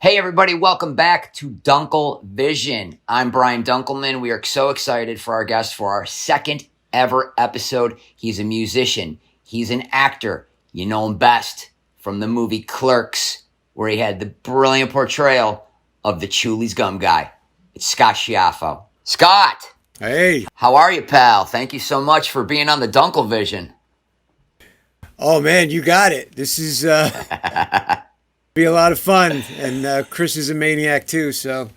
Hey everybody, welcome back to DunkleVision. I'm Brian Dunkelman. We are so excited for our guest for our second ever episode. He's a musician. He's an actor. You know him best from the movie Clerks, where he had the brilliant portrayal of the Chulies Gum guy. It's Scott Schiaffo. Scott! Hey. How are you, pal? Thank you so much for being on the DunkleVision. Oh man, you got it. This is be a lot of fun, and Chris is a maniac too. So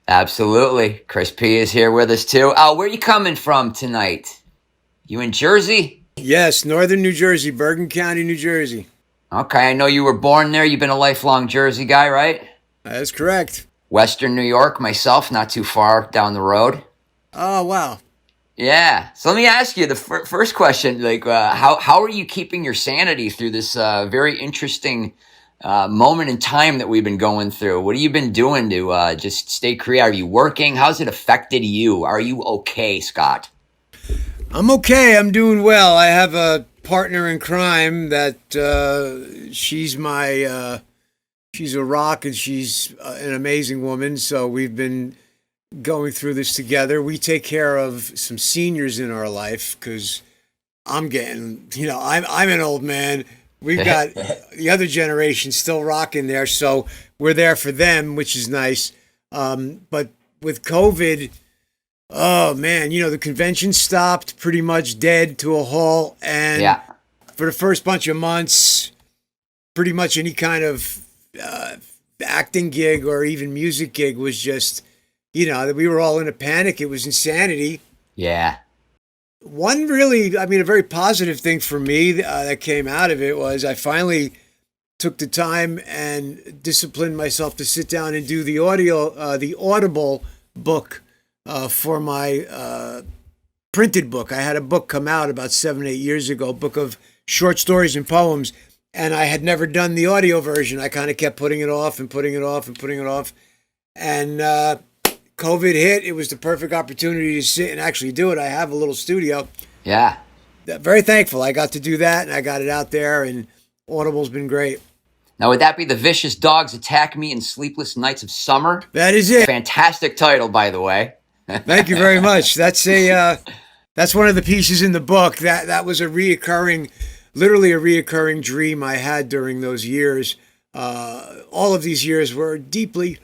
Absolutely. Chris P is here with us too. Where are you coming from tonight? You in Jersey? yes, Northern New Jersey, Bergen County, New Jersey. Okay, I know you were born there. You've been a lifelong Jersey guy, right? That's correct. Western New York, myself, not too far down the road. Oh wow. Yeah. So let me ask you the first question: how are you keeping your sanity through this very interesting moment in time that we've been going through? What have you been doing to just stay creative? Are you working? How's it affected you? Are you okay, Scott? I'm okay. I'm doing well. I have a partner in crime that she's a rock, and she's an amazing woman. So we've been going through this together. We take care of some seniors in our life because I'm getting, I'm an old man. We've got the other generation still rocking there, so we're there for them, which is nice. But with COVID, oh man, the convention stopped, pretty much dead to a halt, and Yeah. for the first bunch of months, pretty much any kind of acting gig or even music gig was just, we were all in a panic. It was insanity. Yeah. One really, a very positive thing for me that came out of it was I finally took the time and disciplined myself to sit down and do the Audible book for my printed book. I had a book come out about 7, 8 years ago, a book of short stories and poems, and I had never done the audio version. I kind of kept putting it off and putting it off and putting it off. And COVID hit. It was the perfect opportunity to sit and actually do it. I have a little studio. Yeah. Very thankful I got to do that, and I got it out there, and Audible's been great. Now, would that be The Vicious Dogs Attack Me in Sleepless Nights of Summer? That is it. Fantastic title, by the way. Thank you very much. That's one of the pieces in the book. That was literally a reoccurring dream I had during those years. All of these years were deeply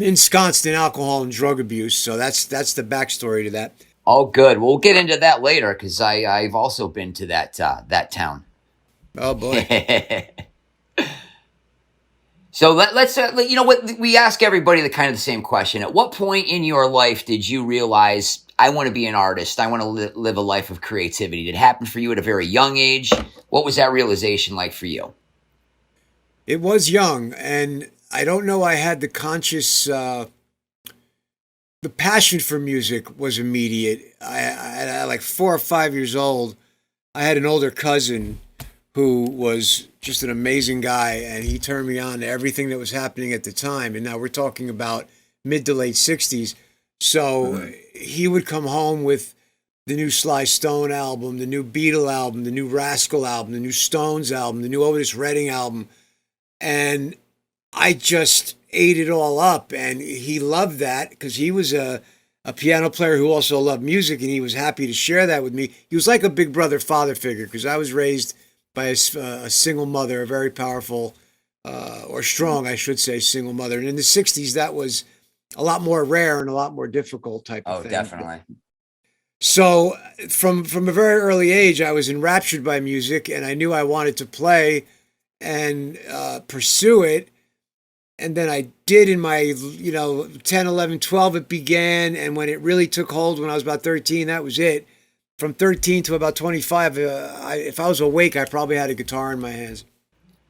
ensconced in alcohol and drug abuse. So that's the backstory to that. Oh, good. We'll get into that later because I've also been to that town. Oh boy. So let's we ask everybody the kind of the same question. At what point in your life did you realize I want to be an artist? I want to live a life of creativity. Did it happen for you at a very young age? What was that realization like for you? It was young, and I don't know I had the conscious, the passion for music was immediate. At like 4 or 5 years old, I had an older cousin who was just an amazing guy, and he turned me on to everything that was happening at the time. And now we're talking about mid to late 60s. So he would come home with the new Sly Stone album, the new Beatle album, the new Rascal album, the new Stones album, the new Otis Redding album. And I just ate it all up, and he loved that because he was a piano player who also loved music, and he was happy to share that with me. He was like a big brother father figure because I was raised by a single mother, a very powerful or strong, I should say, single mother. And in the 60s, that was a lot more rare and a lot more difficult type of thing. Oh, definitely. So from a very early age, I was enraptured by music, and I knew I wanted to play and pursue it. And then I did in my, 10, 11, 12, it began. And when it really took hold when I was about 13, that was it. From 13 to about 25, if I was awake, I probably had a guitar in my hands.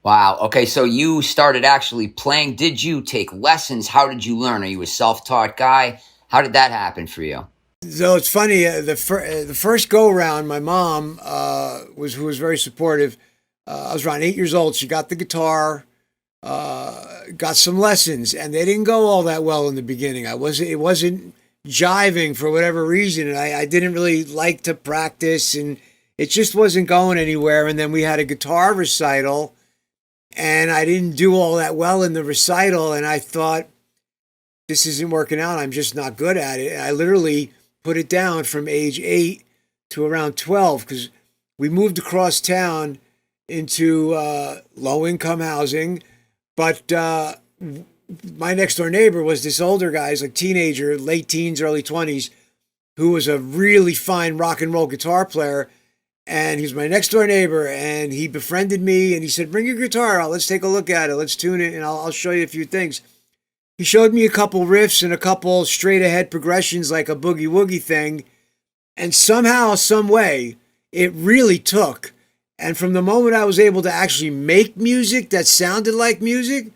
Wow. Okay, so you started actually playing. Did you take lessons? How did you learn? Are you a self-taught guy? How did that happen for you? So it's funny, the first go-round, my mom, who was very supportive. I was around 8 years old. She got the guitar, got some lessons, and they didn't go all that well in the beginning. It wasn't jiving for whatever reason, and I didn't really like to practice, and it just wasn't going anywhere. And then we had a guitar recital, and I didn't do all that well in the recital, and I thought, this isn't working out. I'm just not good at it. And I literally put it down from age 8 to around 12 because we moved across town into low-income housing, but my next-door neighbor was this older guy, he's like teenager, late teens, early 20s, who was a really fine rock and roll guitar player, and he was my next-door neighbor, and he befriended me, and he said, bring your guitar out, let's take a look at it, let's tune it, and I'll show you a few things. He showed me a couple riffs and a couple straight-ahead progressions like a boogie-woogie thing, and somehow, some way, it really took. And from the moment I was able to actually make music that sounded like music,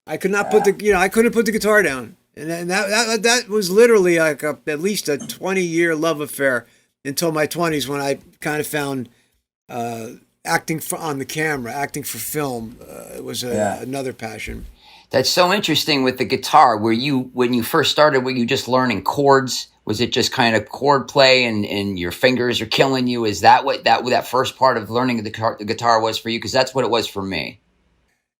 I could not put I couldn't put the guitar down. And that was literally like at least a 20-year love affair until my 20s when I kind of found acting on the camera, acting for film was another passion. That's so interesting with the guitar. When you first started, were you just learning chords? Was it just kind of chord play and your fingers are killing you? Is that what that first part of learning the guitar was for you? Because that's what it was for me.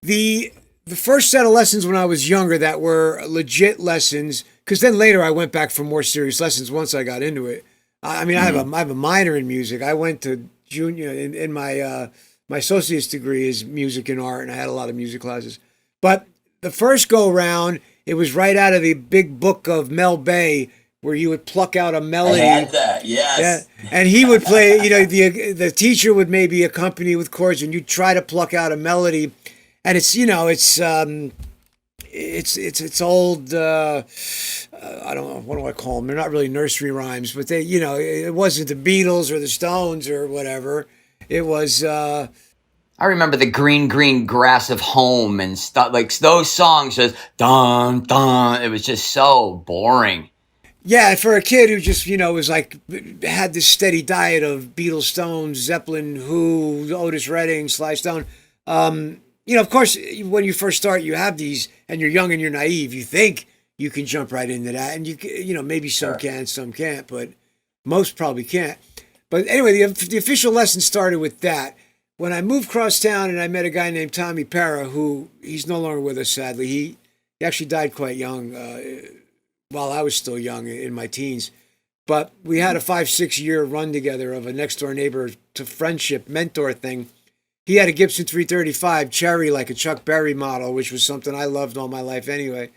The first set of lessons when I was younger that were legit lessons, because then later I went back for more serious lessons once I got into it. I mean, I have a minor in music. I went to junior in my my associate's degree is music and art, and I had a lot of music classes. But the first go round, it was right out of the big book of Mel Bay, where you would pluck out a melody. I had that, yes. Yeah, and he would play. The teacher would maybe accompany with chords, and you'd try to pluck out a melody. And it's it's old. I don't know, what do I call them? They're not really nursery rhymes, but they, it wasn't the Beatles or the Stones or whatever. It was. I remember the green grass of home and stuff like those songs. Just dun dun. It was just so boring. Yeah, for a kid who just was like had this steady diet of Beatles, Stones, Zeppelin, Who, Otis Redding, Sly Stone. Of course, when you first start, you have these, and you're young and you're naive. You think you can jump right into that, and maybe some can, some can't, but most probably can't. But anyway, the official lesson started with that. When I moved across town, and I met a guy named Tommy Parra, who he's no longer with us, sadly. He actually died quite young, while I was still young in my teens. But we had a 5-6 year run together of a next door neighbor to friendship mentor thing. He had a Gibson 335 Cherry, like a Chuck Berry model, which was something I loved all my life anyway.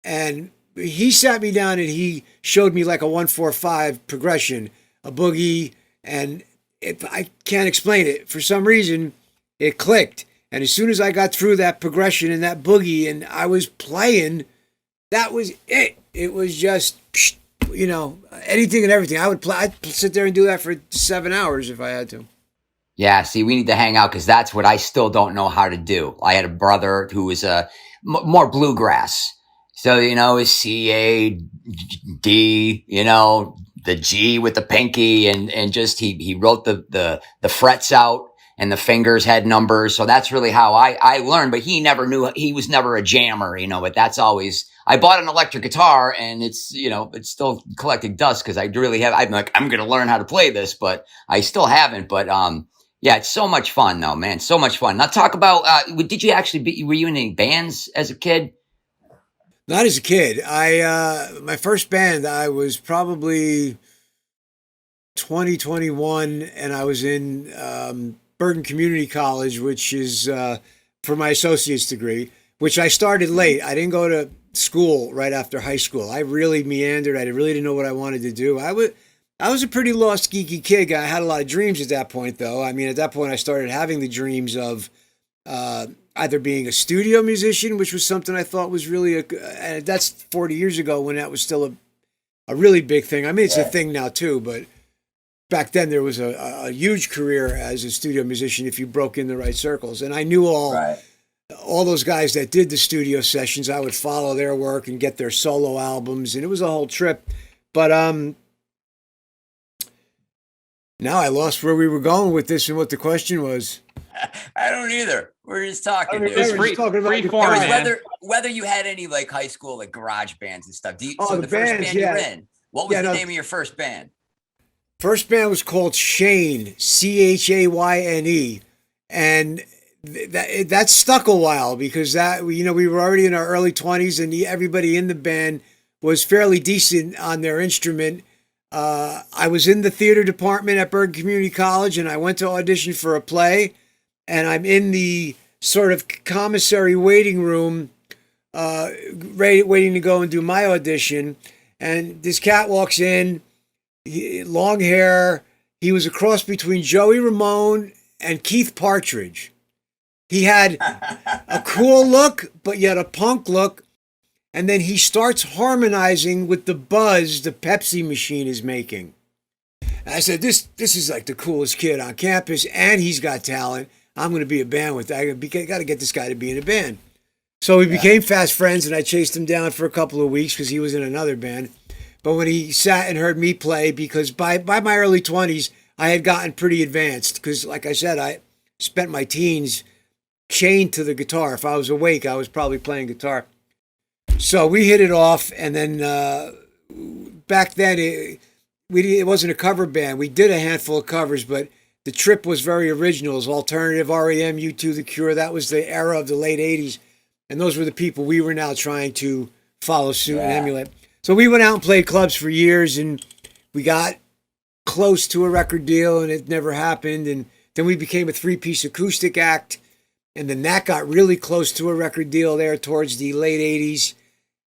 And he sat me down and he showed me like a 1-4-5 progression, a boogie, and I can't explain it. For some reason, it clicked. And as soon as I got through that progression and that boogie and I was playing, that was it. It was just, anything and everything. I'd sit there and do that for 7 hours if I had to. Yeah, see, we need to hang out because that's what I still don't know how to do. I had a brother who was more bluegrass. So, it's C-A-D, the G with the pinky, and just he wrote the frets out and the fingers had numbers. So that's really how I learned. But he never knew, he was never a jammer, but that's always, I bought an electric guitar and it's still collecting dust because I really have, I'm going to learn how to play this, but I still haven't. But, yeah, it's so much fun though, man. So much fun. Now talk about, did you actually were you in any bands as a kid? Not as a kid. My first band, I was probably 21, and I was in Bergen Community College, which is for my associate's degree, which I started late. I didn't go to school right after high school. I really meandered. I really didn't know what I wanted to do. I was a pretty lost, geeky kid. I had a lot of dreams at that point, though. I mean, at that point, I started having the dreams of either being a studio musician, which was something I thought was really and that's 40 years ago when that was still a really big thing. I mean, it's a thing now too, but back then there was a huge career as a studio musician if you broke in the right circles. And I knew all those guys that did the studio sessions. I would follow their work and get their solo albums, and it was a whole trip. But now I lost where we were going with this and what the question was. I don't either. We're just talking. It's free form, man. Whether you had any like high school like garage bands and stuff. So the bands, first band you were in, what was the name of your first band? First band was called Shane, Chayne, and that stuck a while because we were already in our early 20s and everybody in the band was fairly decent on their instrument. I was in the theater department at Bergen Community College and I went to audition for a play, and I'm in the sort of commissary waiting room, waiting to go and do my audition. And this cat walks in, long hair. He was a cross between Joey Ramone and Keith Partridge. He had a cool look, but yet a punk look. And then he starts harmonizing with the buzz the Pepsi machine is making. And I said, this is like the coolest kid on campus, and he's got talent. I'm going to be a band with that. I got to get this guy to be in a band. So we became fast friends, and I chased him down for a couple of weeks because he was in another band. But when he sat and heard me play, because by my early 20s, I had gotten pretty advanced because, like I said, I spent my teens chained to the guitar. If I was awake, I was probably playing guitar. So we hit it off, and then back then it wasn't a cover band. We did a handful of covers, but the trip was very original. It was alternative, REM, U2, The Cure. That was the era of the late 80s, and those were the people we were now trying to follow suit and emulate. So we went out and played clubs for years, and we got close to a record deal, and it never happened. And then we became a three-piece acoustic act, and then that got really close to a record deal there towards the late 80s.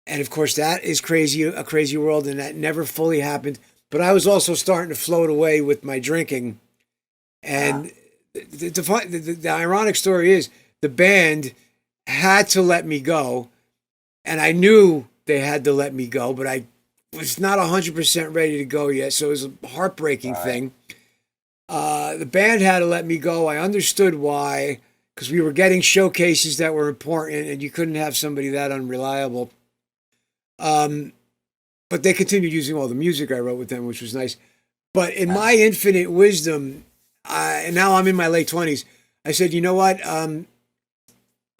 And of course, that is a crazy world, and that never fully happened. But I was also starting to float away with my drinking. And the ironic story is the band had to let me go, and I knew they had to let me go, but I was not 100% ready to go yet, so it was a heartbreaking thing. The band had to let me go. I understood why, because we were getting showcases that were important, and you couldn't have somebody that unreliable. But they continued using all the music I wrote with them, which was nice. But in my infinite wisdom, and now I'm in my late 20s, I said, you know what?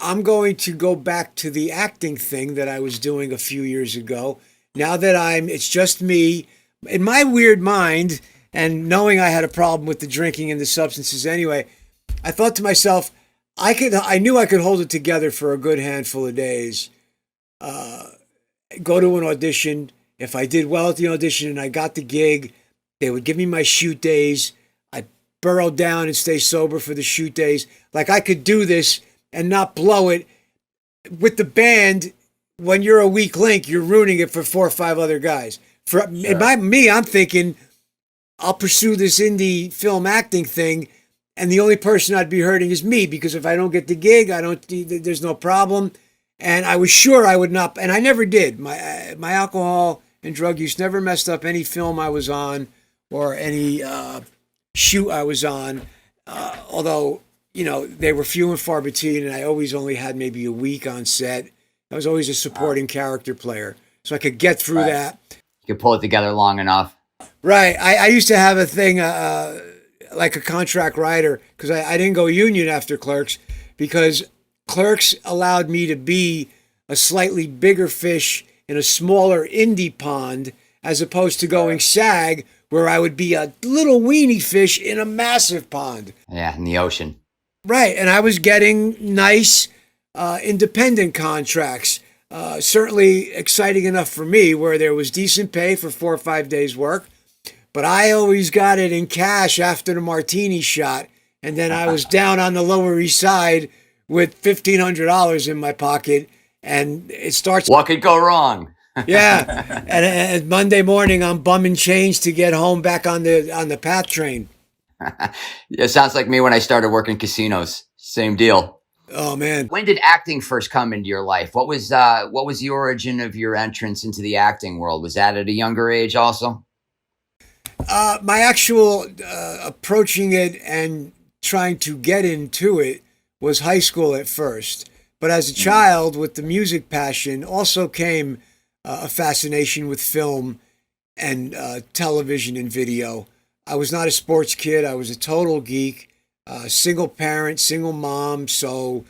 I'm going to go back to the acting thing that I was doing a few years ago. Now that it's just me, in my weird mind, and knowing I had a problem with the drinking and the substances anyway, I thought to myself, I knew I could hold it together for a good handful of days. Go to an audition. If I did well at the audition and I got the gig, they would give me my shoot days. I'd burrow down and stay sober for the shoot days. Like I could do this and not blow it. With the band, when you're a weak link, you're ruining it for 4 or 5 other guys. I'm thinking, I'll pursue this indie film acting thing, and the only person I'd be hurting is me, because if I don't get the gig, there's no problem. And I was sure I would not, and I never did. My alcohol and drug use never messed up any film I was on or any shoot I was on. Although, they were few and far between, and I always only had maybe a week on set. I was always a supporting character player, so I could get through that. You could pull it together long enough. Right. I used to have a thing like a contract writer, because I didn't go union after Clerks, because Clerks allowed me to be a slightly bigger fish in a smaller indie pond, as opposed to going SAG, where I would be a little weenie fish in a massive pond. Yeah, in the ocean. Right, and I was getting nice independent contracts, certainly exciting enough for me, where there was decent pay for 4 or 5 days' work, but I always got it in cash after the martini shot, and then I was down on the Lower East Side with $1,500 in my pocket, and it starts. What could go wrong? Yeah, and Monday morning I'm bumming change to get home back on the PATH train. It sounds like me when I started working casinos. Same deal. Oh man! When did acting first come into your life? What was the origin of your entrance into the acting world? Was that at a younger age also? My actual approaching it and trying to get into it was high school at first. But as a child, with the music passion, also came a fascination with film and television and video. I was not a sports kid. I was a total geek, single parent, single mom. So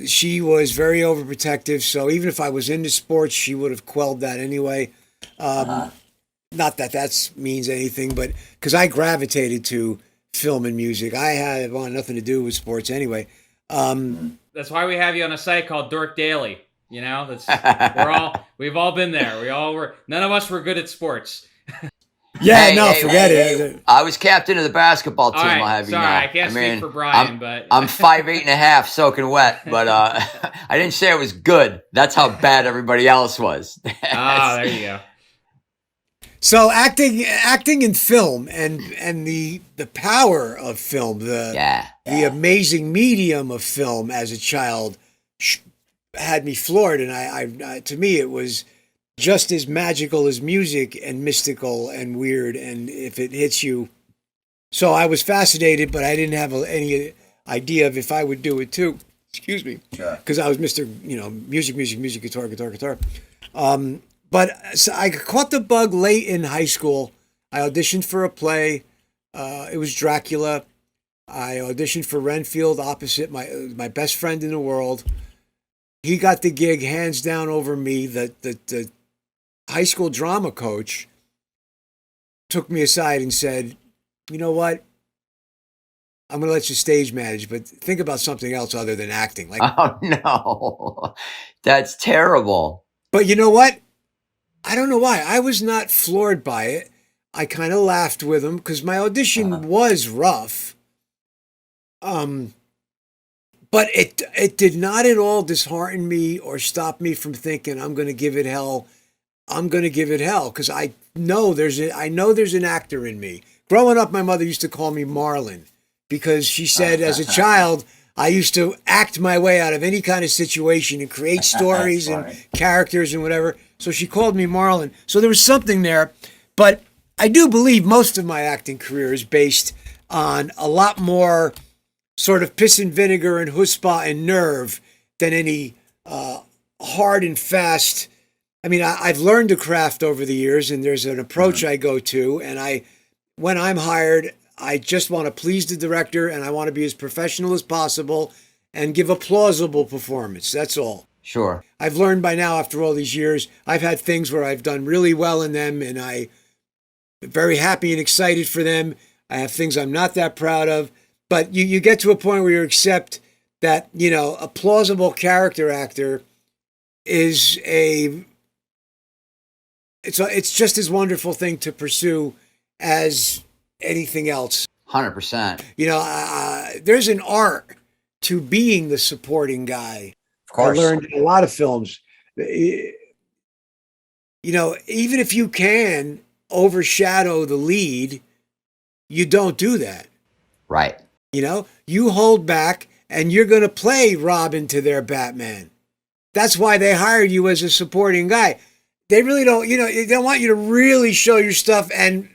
she was very overprotective. So even if I was into sports, she would have quelled that anyway. Not that means anything, but because I gravitated to film and music. I wanted nothing to do with sports anyway. That's why we have you on a site called Dork Daily. You know, we've all been there. We all were. None of us were good at sports. Yeah, forget it. I was captain of the basketball team. Right, I'll have you know. I can't speak for Brian, but I'm 5'8.5", soaking wet. But I didn't say I was good. That's how bad everybody else was. There you go. So acting in film and the power of film, the amazing medium of film as a child had me floored, and I to me it was just as magical as music and mystical and weird, and if it hits you. So I was fascinated, but I didn't have any idea of if I would do it too. Excuse me. Sure. Because I was Mr. Music, guitar. But so I caught the bug late in high school. I auditioned for a play. It was Dracula. I auditioned for Renfield opposite my best friend in the world. He got the gig hands down over me. The high school drama coach took me aside and said, "You know what? I'm going to let you stage manage, but think about something else other than acting." Like, oh no, that's terrible. But you know what? I don't know why. I was not floored by it. I kind of laughed with him because my audition was rough. But it did not at all dishearten me or stop me from thinking I'm going to give it hell. I'm going to give it hell because I know there's an actor in me. Growing up, my mother used to call me Marlon because she said as a child, I used to act my way out of any kind of situation and create stories and characters and whatever. So she called me Marlon. So there was something there. But I do believe most of my acting career is based on a lot more sort of piss and vinegar and chutzpah and nerve than any hard and fast. I mean, I've learned the craft over the years, and there's an approach I go to. And when I'm hired, I just want to please the director, and I want to be as professional as possible and give a plausible performance. That's all. Sure. I've learned by now, after all these years, I've had things where I've done really well in them, and I'm very happy and excited for them. I have things I'm not that proud of. But you get to a point where you accept that, a plausible character actor is it's just as wonderful thing to pursue as anything else. 100%. There's an art to being the supporting guy. Of course. I learned in a lot of films. Even if you can overshadow the lead, you don't do that. Right. You hold back and you're going to play Robin to their Batman. That's why they hired you as a supporting guy. They really don't, they don't want you to really show your stuff and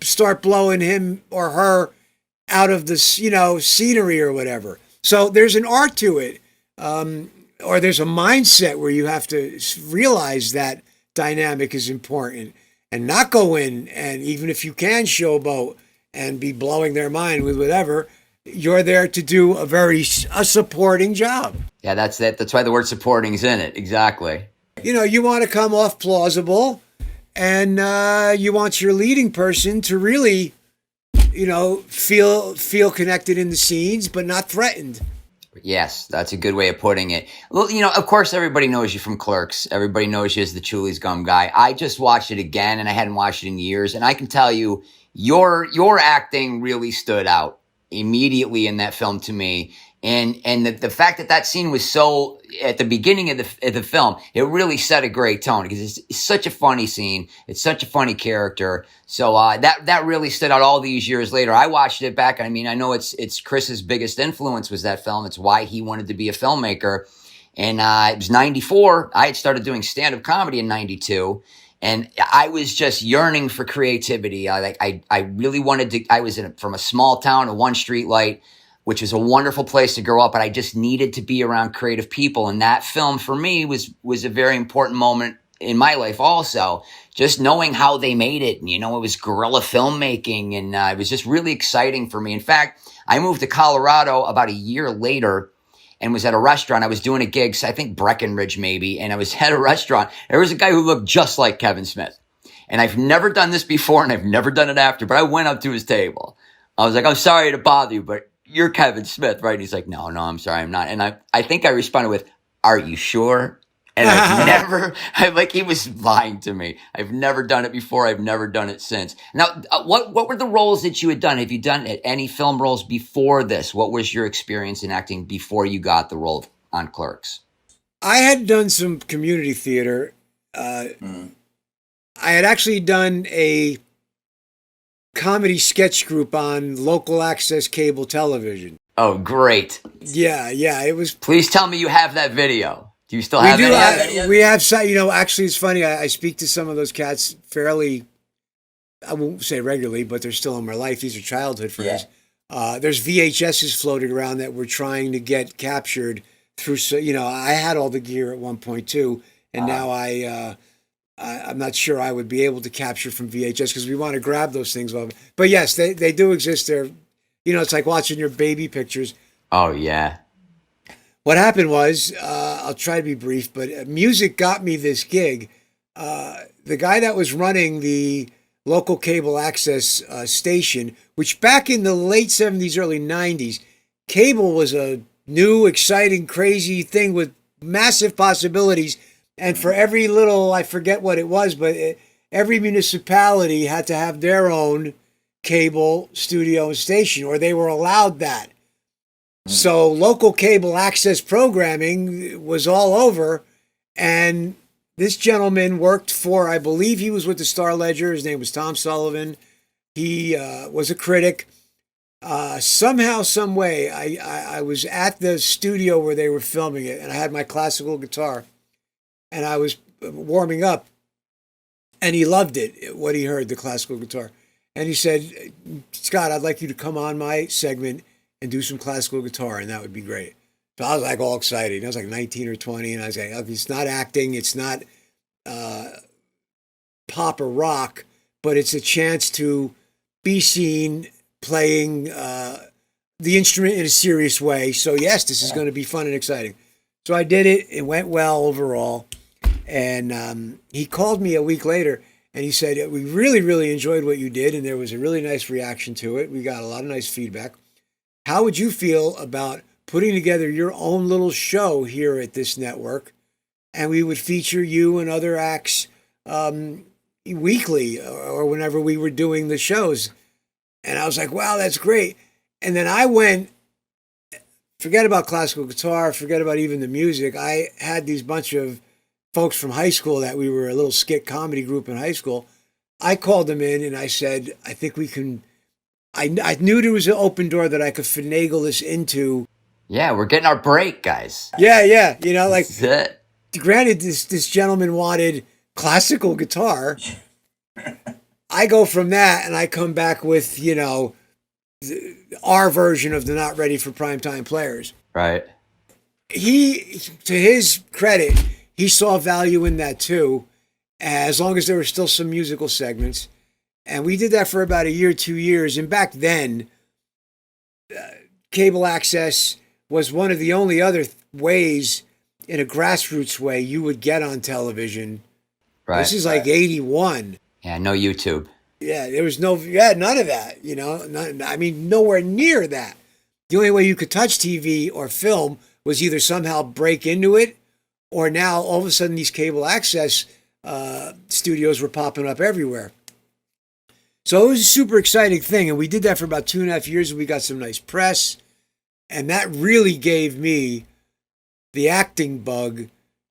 start blowing him or her out of the, scenery or whatever. So there's an art to it. Or there's a mindset where you have to realize that dynamic is important and not go in. And even if you can showboat and be blowing their mind with whatever, you're there to do a supporting job. Yeah, that's it. That's why the word supporting is in it. Exactly. You want to come off plausible, and you want your leading person to really, feel connected in the scenes, but not threatened. Yes, that's a good way of putting it. Well, of course, everybody knows you from Clerks. Everybody knows you as the Chuli's Gum guy. I just watched it again, and I hadn't watched it in years, and I can tell you, your acting really stood out immediately in that film to me. And the fact that scene was so at the beginning of the film, it really set a great tone because it's such a funny scene. It's such a funny character. So that really stood out all these years later. I watched it back. I mean, I know it's Chris's biggest influence was that film. It's why he wanted to be a filmmaker. And it was 94. I had started doing stand-up comedy in 92. And I was just yearning for creativity. I really wanted to. I was from a small town, a one street light, which is a wonderful place to grow up. But I just needed to be around creative people. And that film for me was a very important moment in my life also. Just knowing how they made it. And, it was guerrilla filmmaking. And it was just really exciting for me. In fact, I moved to Colorado about a year later and was at a restaurant. I was doing a gig, I think Breckenridge maybe, and I was at a restaurant. There was a guy who looked just like Kevin Smith. And I've never done this before, and I've never done it after, but I went up to his table. I was like, "I'm sorry to bother you, but you're Kevin Smith, right? And he's like, no, I'm sorry, I'm not. And I think I responded with, are you sure? And he was lying to me. I've never done it before. I've never done it since. Now, what were the roles that you had done? Have you done any film roles before this? What was your experience in acting before you got the role on Clerks? I had done some community theater. I had actually done a comedy sketch group on local access cable television. Oh, great. Yeah, it was. Please tell me you have that video. Do you still have it? We have, actually, it's funny. I speak to some of those cats fairly, I won't say regularly, but they're still in my life. These are childhood friends. Yeah. There's VHSs floating around that we're trying to get captured through. So, I had all the gear at one point too, and now I'm not sure I would be able to capture from VHS because we want to grab those things. But yes, they do exist. They're, it's like watching your baby pictures. Oh yeah. What happened was, I'll try to be brief, but music got me this gig. The guy that was running the local cable access station, which back in the late 70s, early 90s, cable was a new, exciting, crazy thing with massive possibilities. And for every little, I forget what it was, but every municipality had to have their own cable studio and station, or they were allowed that. So local cable access programming was all over, and this gentleman worked for, I believe he was with the Star Ledger. His name was Tom Sullivan. He was a critic. Somehow, some way, I was at the studio where they were filming it, and I had my classical guitar, and I was warming up, and he loved it, what he heard, the classical guitar. And he said, Scott, I'd like you to come on my segment and do some classical guitar, and that would be great. So I was like all excited. I was like 19 or 20, and I was like, okay, it's not acting, it's not pop or rock, but it's a chance to be seen playing the instrument in a serious way. So yes, this is going to be fun and exciting. So I did it. It went well overall. And he called me a week later, and he said, we really, really enjoyed what you did, and there was a really nice reaction to it. We got a lot of nice feedback. How would you feel about putting together your own little show here at this network, and we would feature you and other acts weekly or whenever we were doing the shows? And I was like, wow, that's great. And then I went, forget about classical guitar, forget about even the music. I had these bunch of folks from high school that we were a little skit comedy group in high school. I called them in and I said, I think we can, I knew there was an open door that I could finagle this into. Yeah, we're getting our break, guys. Yeah. Like, That's it. Granted, this gentleman wanted classical guitar. I go from that and I come back with, our version of the Not Ready for Primetime Players. Right. He, to his credit, he saw value in that too, as long as there were still some musical segments. And we did that for about a year, 2 years. And back then, cable access was one of the only other ways, in a grassroots way, you would get on television. Right. This is like 81. Yeah, no YouTube. Yeah, there was none of that, nowhere near that. The only way you could touch TV or film was either somehow break into it, or now all of a sudden these cable access studios were popping up everywhere. So it was a super exciting thing. And we did that for about 2.5 years, and we got some nice press. And that really gave me the acting bug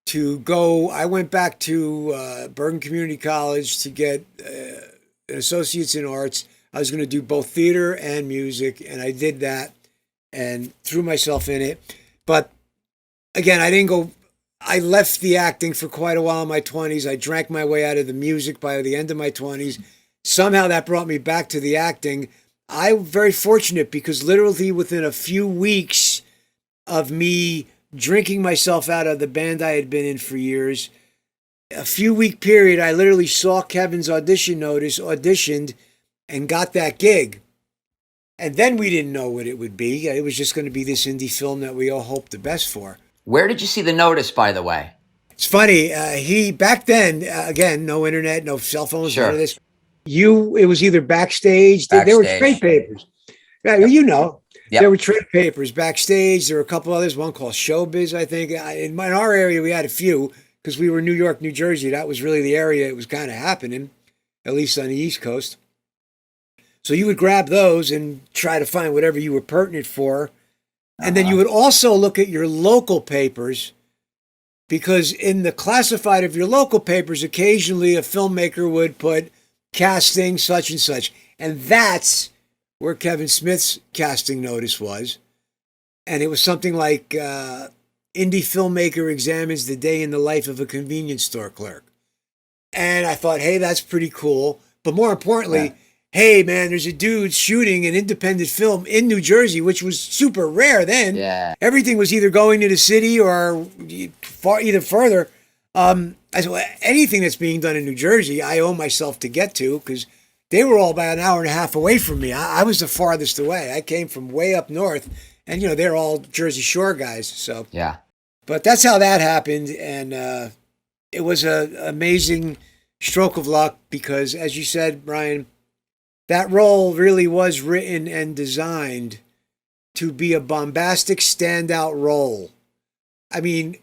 to go. I went back to Bergen Community College to get an associate's in arts. I was going to do both theater and music, and I did that and threw myself in it. But again, I left the acting for quite a while in my 20s. I drank my way out of the music by the end of my 20s. Somehow that brought me back to the acting. I'm very fortunate because literally within a few weeks of me drinking myself out of the band I had been in for years, a few week period, I literally saw Kevin's audition notice, auditioned, and got that gig. And then we didn't know what it would be. It was just going to be this indie film that we all hoped the best for. Where did you see the notice, by the way? It's funny. He back then, again, no internet, no cell phones, Sure. none of this. It was either backstage. There were trade papers. Yeah, Yep. There were trade papers backstage. There were a couple others. One called Showbiz, I think. In our area, we had a few because we were New York, New Jersey. That was really the area it was kind of happening, at least on the East Coast. So you would grab those and try to find whatever you were pertinent for. And then you would also look at your local papers, because in the classified of your local papers, occasionally a filmmaker would put casting such and such. And that's where Kevin Smith's casting notice was. And it was something like indie filmmaker examines the day in the life of a convenience store clerk. And I thought, hey, that's pretty cool. But more importantly, hey, man, there's a dude shooting an independent film in New Jersey, which was super rare then. Yeah. Everything was either going to the city or either further. I said, well, anything that's being done in New Jersey, I owe myself to get to, because they were all about an hour and a half away from me. I was the farthest away. I came from way up north, and, they're all Jersey Shore guys. So, Yeah. but that's how that happened. And it was an amazing stroke of luck because, as you said, Brian, that role really was written and designed to be a bombastic standout role. I mean,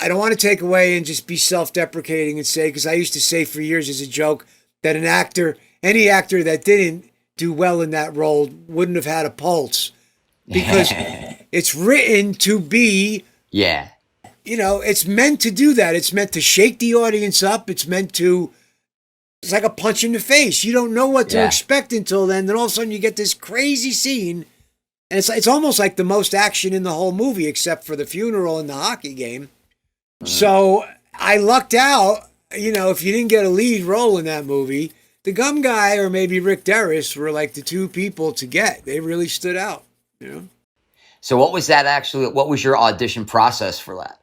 I don't want to take away and just be self-deprecating and say, because I used to say for years as a joke that any actor that didn't do well in that role wouldn't have had a pulse, because it's written to be, Yeah. it's meant to do that. It's meant to shake the audience up. It's like a punch in the face. You don't know what to expect until then. Then all of a sudden you get this crazy scene, and it's almost like the most action in the whole movie, except for the funeral and the hockey game. So I lucked out. If you didn't get a lead role in that movie, the gum guy or maybe Rick Derris were like the two people to get. They really stood out. So what was that actually? What was your audition process for that?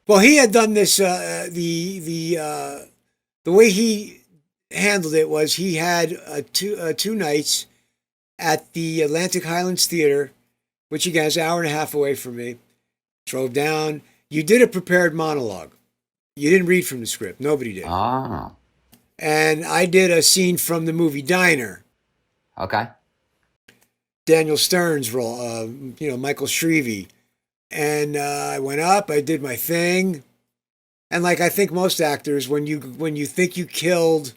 Well, he had done this. The way he handled it was he had two nights at the Atlantic Highlands Theater, which again is an hour and a half away from me. Drove down. You did a prepared monologue. You didn't read from the script. Nobody did. Oh. And I did a scene from the movie Diner. Okay. Daniel Stern's role, Michael Shrevey. And I went up, I did my thing. And like I think most actors, when you think you killed,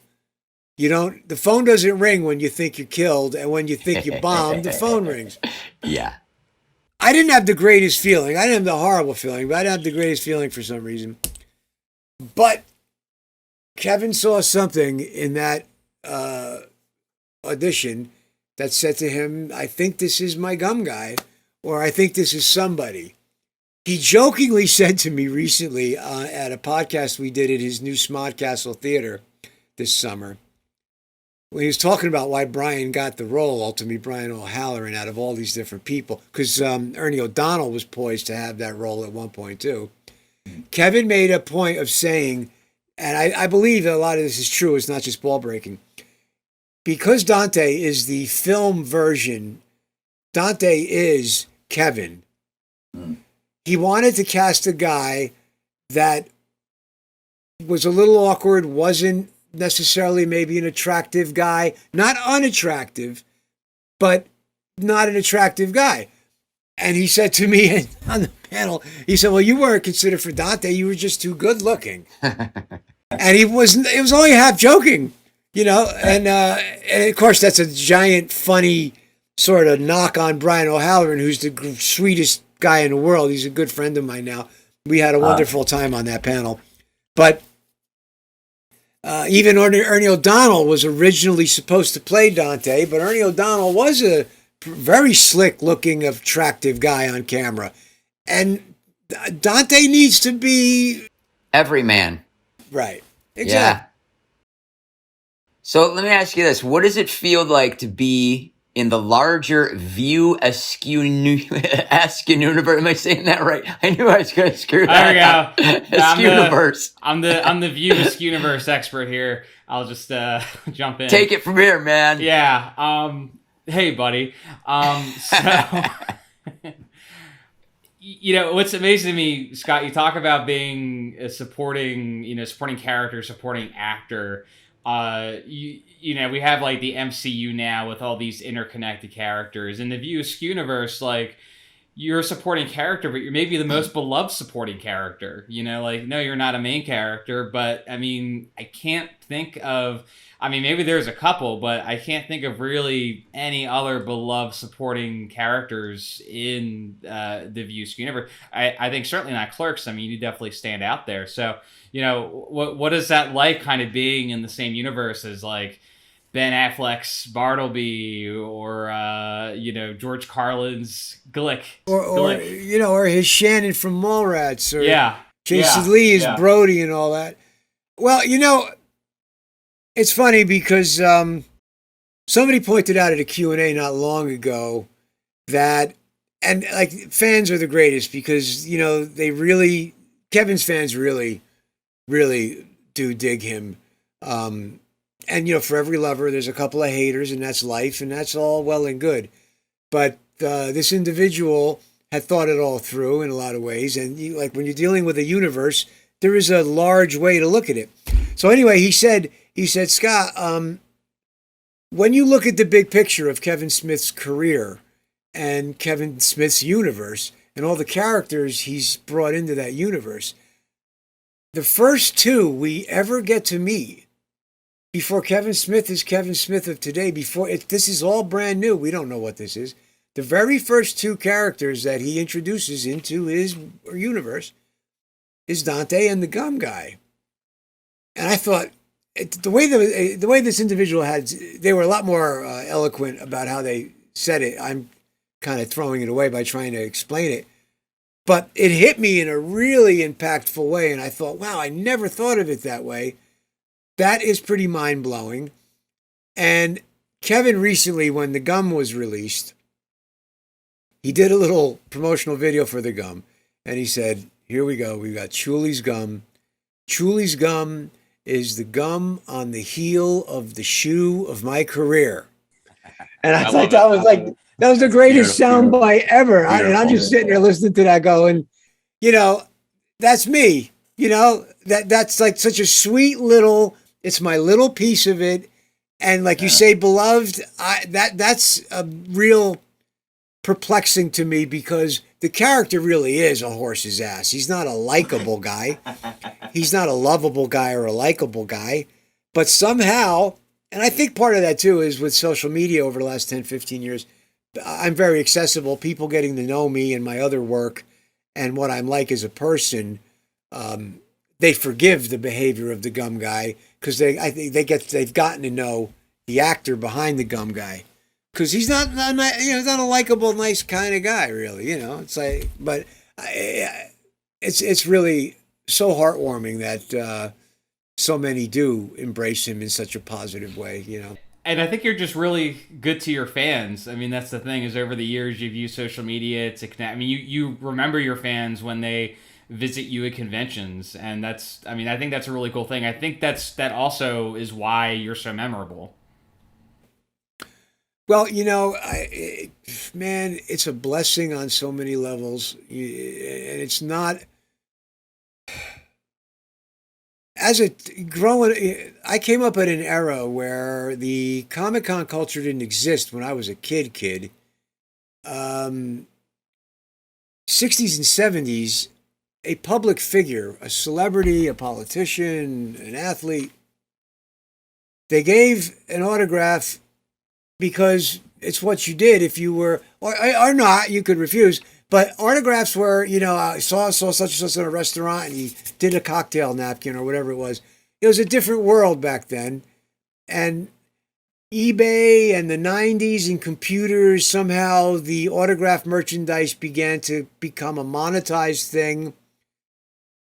the phone doesn't ring when you think you're killed. And when you think you bombed, the phone rings. Yeah. I didn't have the greatest feeling. I didn't have the horrible feeling, but I didn't have the greatest feeling for some reason. But Kevin saw something in that audition that said to him, I think this is my gum guy, or I think this is somebody. He jokingly said to me recently at a podcast we did at his new Smodcastle Theater this summer, when he was talking about why Brian got the role, ultimately Brian O'Halloran, out of all these different people, because Ernie O'Donnell was poised to have that role at one point too. Kevin made a point of saying, and I believe that a lot of this is true, it's not just ball breaking, because Dante is the film version, Dante is Kevin. He wanted to cast a guy that was a little awkward, wasn't necessarily maybe an attractive guy, not unattractive, but not an attractive guy. And he said to me on the panel, he said, well, you weren't considered for Dante, you were just too good looking. And it was only half joking, and of course that's a giant funny sort of knock on Brian O'Halloran, who's the sweetest guy in the world. He's a good friend of mine now. We had a wonderful time on that panel. But even Ernie O'Donnell was originally supposed to play Dante, but Ernie O'Donnell was a very slick-looking, attractive guy on camera. And Dante needs to be... Every man. Right. Exactly. Yeah. So let me ask you this. What does it feel like to be in the larger View Askew universe? Am I saying that right? I knew I was going to screw that up. There we go. Askew universe. I'm the View Askew universe expert here. I'll just jump in. Take it from here, man. Yeah. Hey, buddy. So... what's amazing to me, Scott, you talk about being a supporting character, supporting actor. you know, we have like the MCU now with all these interconnected characters. In the View Askew universe, like, you're a supporting character, but you're maybe the most beloved supporting character. You know, like, no, you're not a main character, but I mean, I can't think of. I mean, maybe there's a couple, but I can't think of really any other beloved supporting characters in the View Askew universe. I think certainly not Clerks. I mean, you definitely stand out there. So, you know, what is that like, kind of being in the same universe as like Ben Affleck's Bartleby, or you know, George Carlin's Glick, or you know, or his Shannon from Mallrats, or yeah, Jason Lee is Brody and all that. Well, you know, it's funny because somebody pointed out at a Q&A not long ago that, and like, fans are the greatest because, you know, they really, Kevin's fans really do dig him. And, you know, for every lover, there's a couple of haters, and that's life, and that's all well and good. But this individual had thought it all through in a lot of ways. And you, like, when you're dealing with a universe, there is a large way to look at it. So anyway, he said, Scott, when you look at the big picture of Kevin Smith's career and Kevin Smith's universe and all the characters he's brought into that universe, the first two we ever get to meet before Kevin Smith is Kevin Smith of today, this is all brand new. We don't know what this is. The very first two characters that he introduces into his universe is Dante and the Gum Guy. And I thought, the way this individual they were a lot more eloquent about how they said it. I'm kind of throwing it away by trying to explain it. But it hit me in a really impactful way. And I thought, wow, I never thought of it that way. That is pretty mind-blowing. And Kevin recently, when the gum was released, he did a little promotional video for the gum. And he said, here we go. We got Chuli's gum. Chuli's gum is the gum on the heel of the shoe of my career. And I thought that was the greatest soundbite ever. And I'm just sitting there listening to that going, you know, that's me. You know, that's like such a sweet little, it's my little piece of it. And like you say, beloved, that's a real perplexing to me because the character really is a horse's ass. He's not a likable guy. He's not a lovable guy or a likable guy. But somehow, and I think part of that too is with social media over the last 10, 15 years, I'm very accessible. People getting to know me and my other work and what I'm like as a person, they forgive the behavior of the Gum Guy because I think they've gotten to know the actor behind the Gum Guy. Because he's not a likable, nice kind of guy, really. You know, it's like, but it's really so heartwarming that so many do embrace him in such a positive way. You know, and I think you're just really good to your fans. I mean, that's the thing, is over the years you've used social media to connect. I mean, you remember your fans when they visit you at conventions, and I think that's a really cool thing. I think that also is why you're so memorable. Well, you know, man, it's a blessing on so many levels. And it's not, I came up at an era where the Comic-Con culture didn't exist when I was a kid. 60s and 70s, a public figure, a celebrity, a politician, an athlete, they gave an autograph because it's what you did if you were, or not, you could refuse. But autographs were, you know, I saw such and such in a restaurant and he did a cocktail napkin or whatever it was. It was a different world back then. And eBay and the 90s and computers, somehow the autograph merchandise began to become a monetized thing.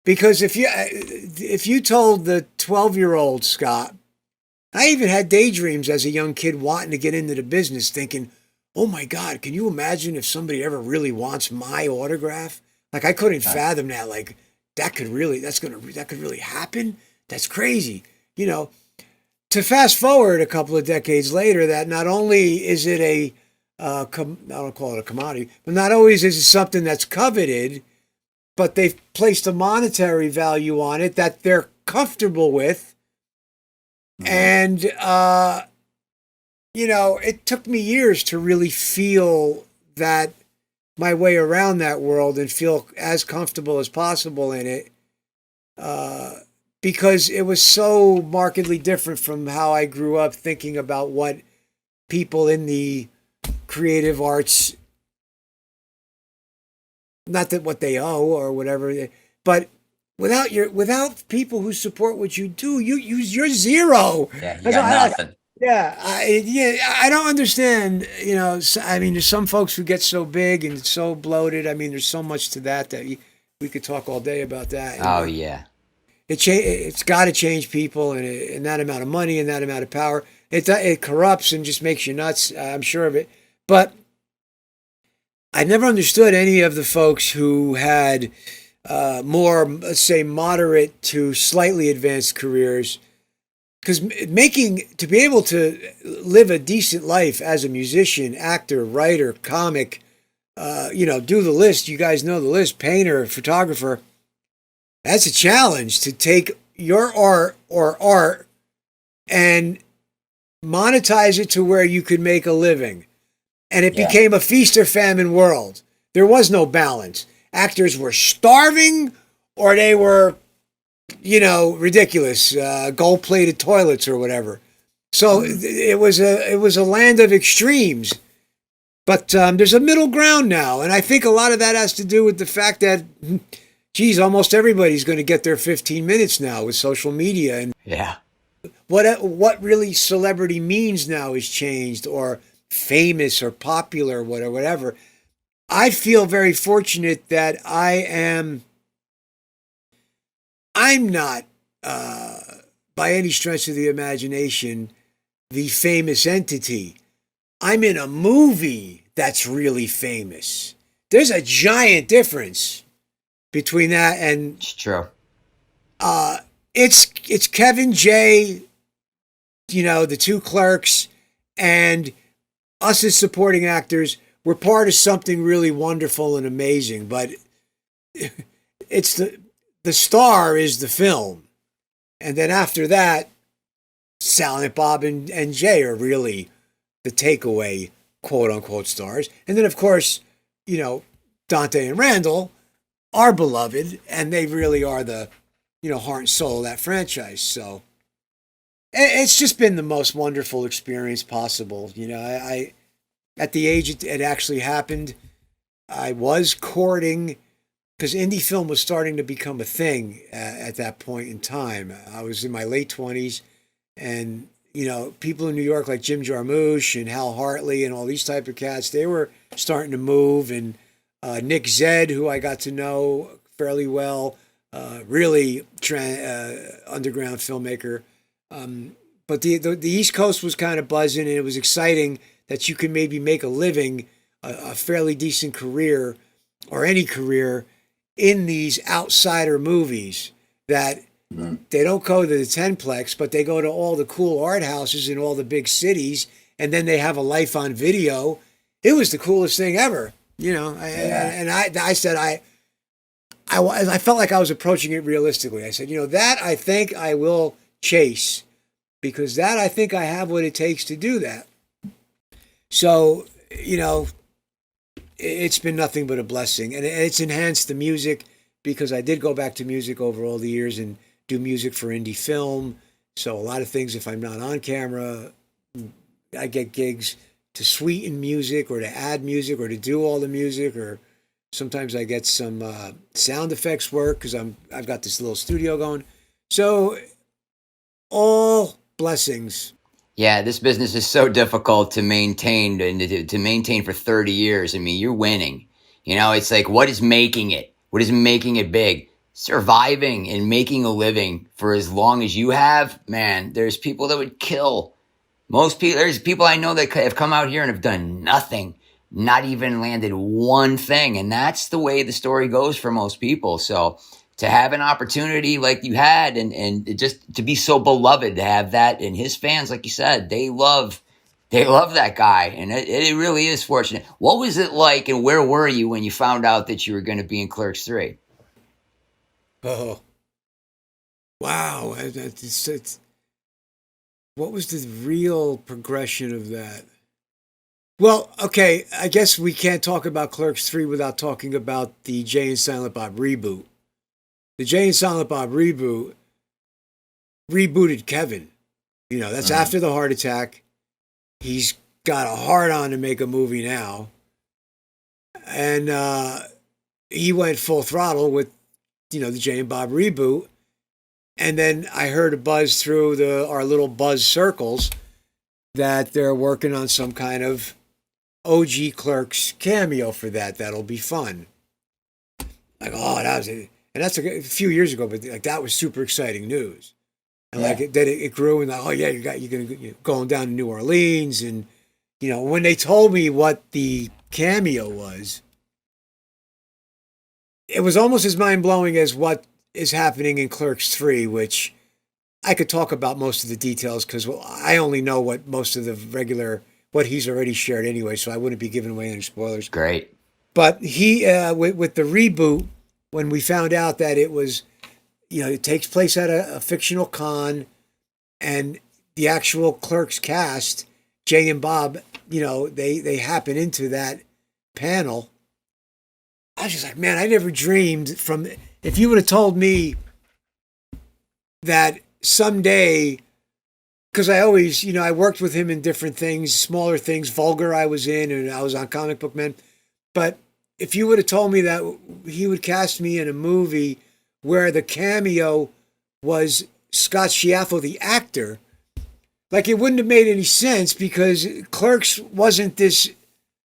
Because if you told the 12-year-old Scott, I even had daydreams as a young kid wanting to get into the business, thinking, oh my God, can you imagine if somebody ever really wants my autograph? Like, I couldn't fathom that. Like, that could really happen? That's crazy. You know, to fast forward a couple of decades later, that not only is it I don't call it a commodity, but not always is it something that's coveted, but they've placed a monetary value on it that they're comfortable with. And, it took me years to really feel that my way around that world and feel as comfortable as possible in it. Because it was so markedly different from how I grew up thinking about what people in the creative arts, not that what they owe or whatever, but without people who support what you do, you're zero. Yeah, you got nothing. I don't understand. I mean, there's some folks who get so big and so bloated. I mean, there's so much to that we could talk all day about that. Oh yeah. It's got to change people, and that amount of money and that amount of power, it corrupts and just makes you nuts. I'm sure of it. But I never understood any of the folks who had more, let's say, moderate to slightly advanced careers, because to be able to live a decent life as a musician, actor, writer, comic, do the list. You guys know the list: painter, photographer. That's a challenge to take your art and monetize it to where you could make a living. And it became a feast or famine world. There was no balance. Actors were starving or they were, ridiculous, gold-plated toilets or whatever. So it was a land of extremes. But there's a middle ground now. And I think a lot of that has to do with the fact that geez, almost everybody's going to get their 15 minutes now with social media. And what really celebrity means now has changed, or famous or popular, whatever. I feel very fortunate that I'm not, by any stretch of the imagination, the famous entity. I'm in a movie that's really famous. There's a giant difference between that and It's true. It's Kevin J, the two clerks, and us as supporting actors. We're part of something really wonderful and amazing, but it's the star is the film, and then after that, Silent Bob and Jay are really the takeaway quote unquote stars, and then of course, Dante and Randall are beloved, and they really are the, heart and soul of that franchise. So it's just been the most wonderful experience possible. I at the age it actually happened, I was courting, because indie film was starting to become a thing at that point in time. I was in my late 20s, and people in New York like Jim Jarmusch and Hal Hartley and all these type of cats, they were starting to move, and Nick Zed, who I got to know fairly well, really underground filmmaker. But the East Coast was kind of buzzing, and it was exciting that you could maybe make a living, a fairly decent career, or any career, in these outsider movies that they don't go to the Tenplex, but they go to all the cool art houses in all the big cities, and then they have a life on video. It was the coolest thing ever. I said I felt like I was approaching it realistically. I said, that I think I will chase, because that I think I have what it takes to do that. So, it's been nothing but a blessing, and it's enhanced the music, because I did go back to music over all the years and do music for indie film. So a lot of things, if I'm not on camera, I get gigs to sweeten music or to add music or to do all the music, or sometimes I get some sound effects work because I've got this little studio going. So all blessings. Yeah, this business is so difficult to maintain, and to maintain for 30 years. I mean, you're winning. It's like, what is making it? What is making it big? Surviving and making a living for as long as you have, man, there's people that would kill. There's people I know that have come out here and have done nothing, not even landed one thing. And that's the way the story goes for most people. So to have an opportunity like you had, and just to be so beloved, to have that, and his fans, like you said, they love that guy. And it really is fortunate. What was it like, and where were you when you found out that you were going to be in Clerks 3? Oh, wow. It's what was the real progression of that? Well, okay, I guess we can't talk about Clerks 3 without talking about the Jay and Silent Bob reboot. The Jay and Silent Bob reboot rebooted Kevin. You know, that's after the heart attack. He's got a hard on to make a movie now. And he went full throttle with, you know, the Jay and Bob reboot. And then I heard a buzz through our little buzz circles that they're working on some kind of OG Clerks cameo for that. That'll be fun. Like, oh, that was it. And that's a few years ago, but like that was super exciting news. And like it grew and like, oh yeah, you're going down to New Orleans, and you know when they told me what the cameo was, it was almost as mind blowing as what is happening in Clerks 3, which I could talk about most of the details because I only know what most of what he's already shared anyway, so I wouldn't be giving away any spoilers. Great. But he with the reboot, when we found out that it was, you know, it takes place at a fictional con, and the actual Clerks cast, Jay and Bob, you know, they happen into that panel. I was just like, man, I never dreamed if you would have told me that someday, because I always, you know, I worked with him in different things, smaller things, Vulgar I was in, and I was on Comic Book Men. But if you would have told me that he would cast me in a movie where the cameo was Scott Schiaffo, the actor, like it wouldn't have made any sense because Clerks wasn't this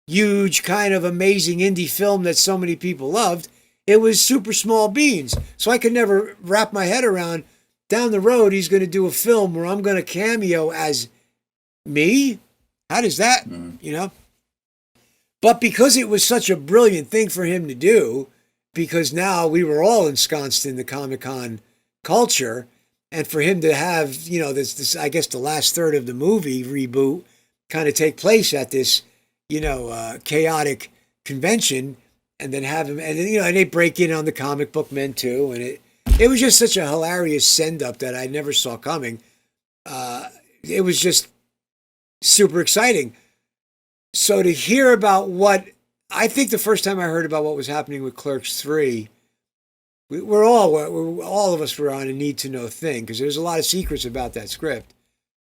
huge kind of amazing indie film that so many people loved. It was super small beans. So I could never wrap my head around down the road he's going to do a film where I'm going to cameo as me. How does that, you know? But because it was such a brilliant thing for him to do, because now we were all ensconced in the Comic-Con culture, and for him to have, you know, this I guess the last third of the movie reboot kind of take place at this, you know, chaotic convention, and then have him, and you know, and they break in on the Comic Book Men too, and it was just such a hilarious send-up that I never saw coming. It was just super exciting. So to hear about I think the first time I heard about what was happening with Clerks 3, all of us were on a need to know thing because there's a lot of secrets about that script.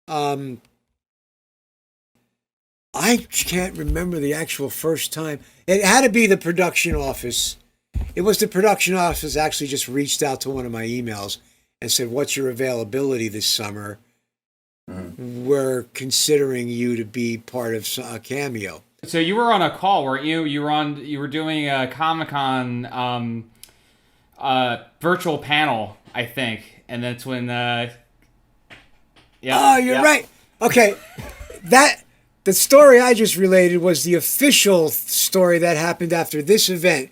I can't remember the actual first time. It had to be the production office. It was the production office actually just reached out to one of my emails and said, "What's your availability this summer? We're considering you to be part of a cameo." So you were on a call, weren't you? You were doing a Comic-Con virtual panel, I think, and that's when. Oh, you're right. Okay, the story I just related was the official story that happened after this event.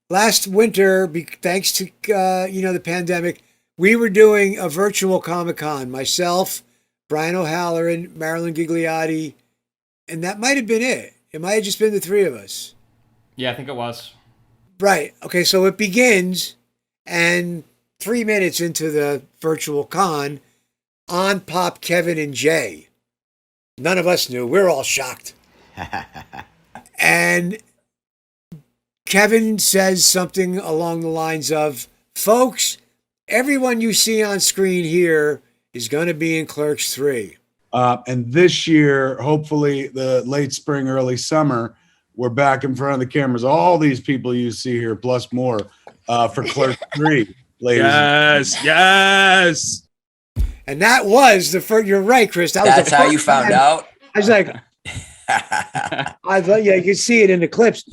Last winter, thanks to the pandemic, we were doing a virtual Comic-Con. Myself, Brian O'Halloran, Marilyn Gigliotti, and that might have been it. It might have just been the three of us. Yeah, I think it was. Right. Okay, so it begins, and 3 minutes into the virtual con, on pop Kevin and Jay. None of us knew. We're all shocked. And Kevin says something along the lines of, "Folks, everyone you see on screen here is going to be in Clerks 3. And this year, hopefully the late spring, early summer, we're back in front of the cameras. All these people you see here, plus more, for Clerks 3, ladies. Yes. And that was the first, you're right, Chris. That's how you found out? I was like, I thought, yeah, you could see it in the clips.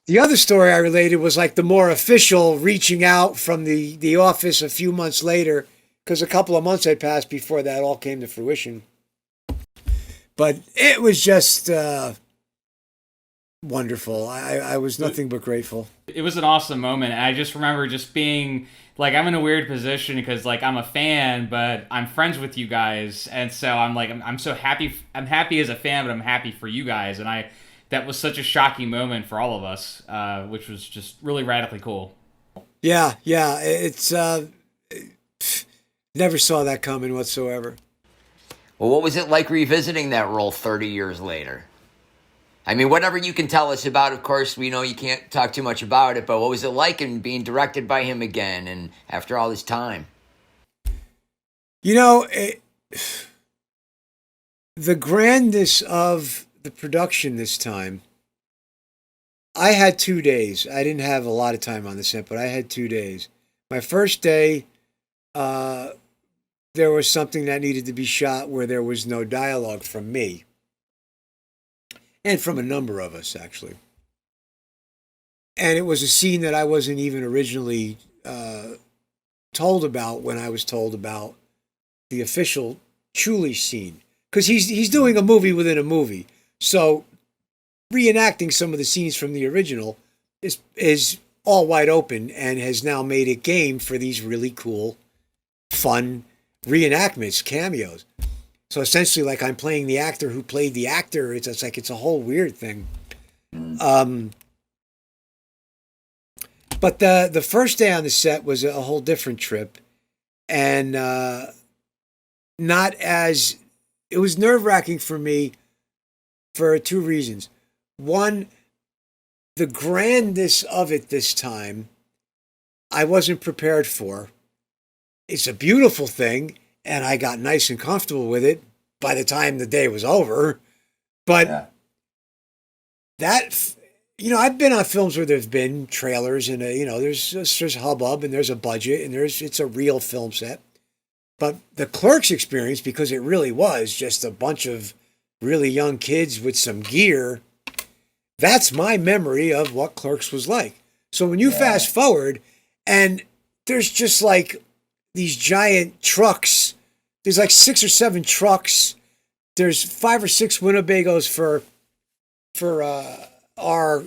The other story I related was like the more official reaching out from the office a few months later, because a couple of months had passed before that all came to fruition. But it was just wonderful. I was nothing but grateful. It was an awesome moment. I just remember just being like, I'm in a weird position because like I'm a fan, but I'm friends with you guys, and so I'm like, I'm so happy. I'm happy as a fan, but I'm happy for you guys, and that was such a shocking moment for all of us, which was just really radically cool. Yeah, it's never saw that coming whatsoever. Well, what was it like revisiting that role 30 years later? I mean, whatever you can tell us about, of course, we know you can't talk too much about it, but what was it like in being directed by him again and after all this time? You know, the grandness of the production this time, I had 2 days. I didn't have a lot of time on the set, but I had 2 days. My first day, there was something that needed to be shot where there was no dialogue from me. And from a number of us, actually. And it was a scene that I wasn't even originally told about when I was told about the official Chuli scene. Because he's doing a movie within a movie. So reenacting some of the scenes from the original is all wide open and has now made it game for these really cool, fun reenactments, cameos. So essentially, like I'm playing the actor who played the actor. It's like it's a whole weird thing. But the first day on the set was a whole different trip, and not as it was nerve-wracking for me for 2 reasons. One, the grandness of it this time, I wasn't prepared for. It's a beautiful thing. And I got nice and comfortable with it by the time the day was over. But that, I've been on films where there's been trailers and, there's hubbub and there's a budget and it's a real film set. But the Clerks experience, because it really was just a bunch of really young kids with some gear, that's my memory of what Clerks was like. So when you fast forward and there's just like these giant trucks. There's like 6 or 7 trucks. There's 5 or 6 Winnebagos for our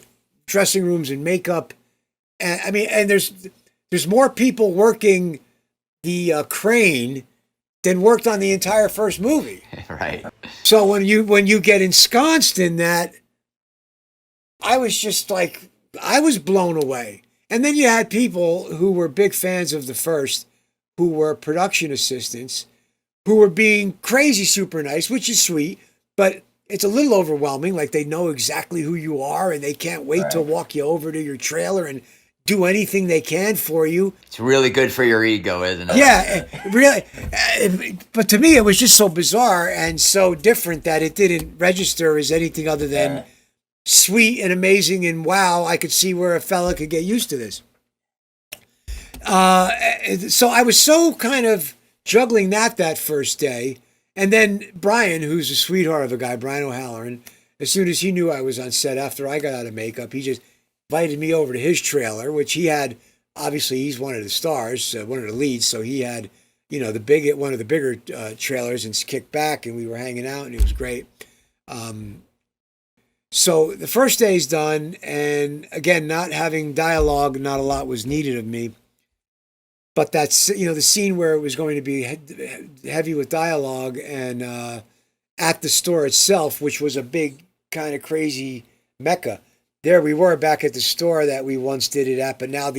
dressing rooms and makeup. And there's more people working the crane than worked on the entire first movie. Right. So when you get ensconced in that, I was just like, I was blown away. And then you had people who were big fans of the first, who were production assistants, who were being crazy super nice, which is sweet, but it's a little overwhelming. Like they know exactly who you are and they can't wait to walk you over to your trailer and do anything they can for you. It's really good for your ego, isn't it? Yeah, really. But to me, it was just so bizarre and so different that it didn't register as anything other than sweet and amazing and wow, I could see where a fella could get used to this. So I was so kind of juggling that first day. And then Brian, who's a sweetheart of a guy, Brian O'Halloran, as soon as he knew I was on set after I got out of makeup, he just invited me over to his trailer, which he had, obviously he's one of the stars, one of the leads. So he had, one of the bigger trailers and kicked back and we were hanging out and it was great. So the first day's done. And again, not having dialogue, not a lot was needed of me. But that's, the scene where it was going to be heavy with dialogue and at the store itself, which was a big kind of crazy mecca. There we were back at the store that we once did it at, but now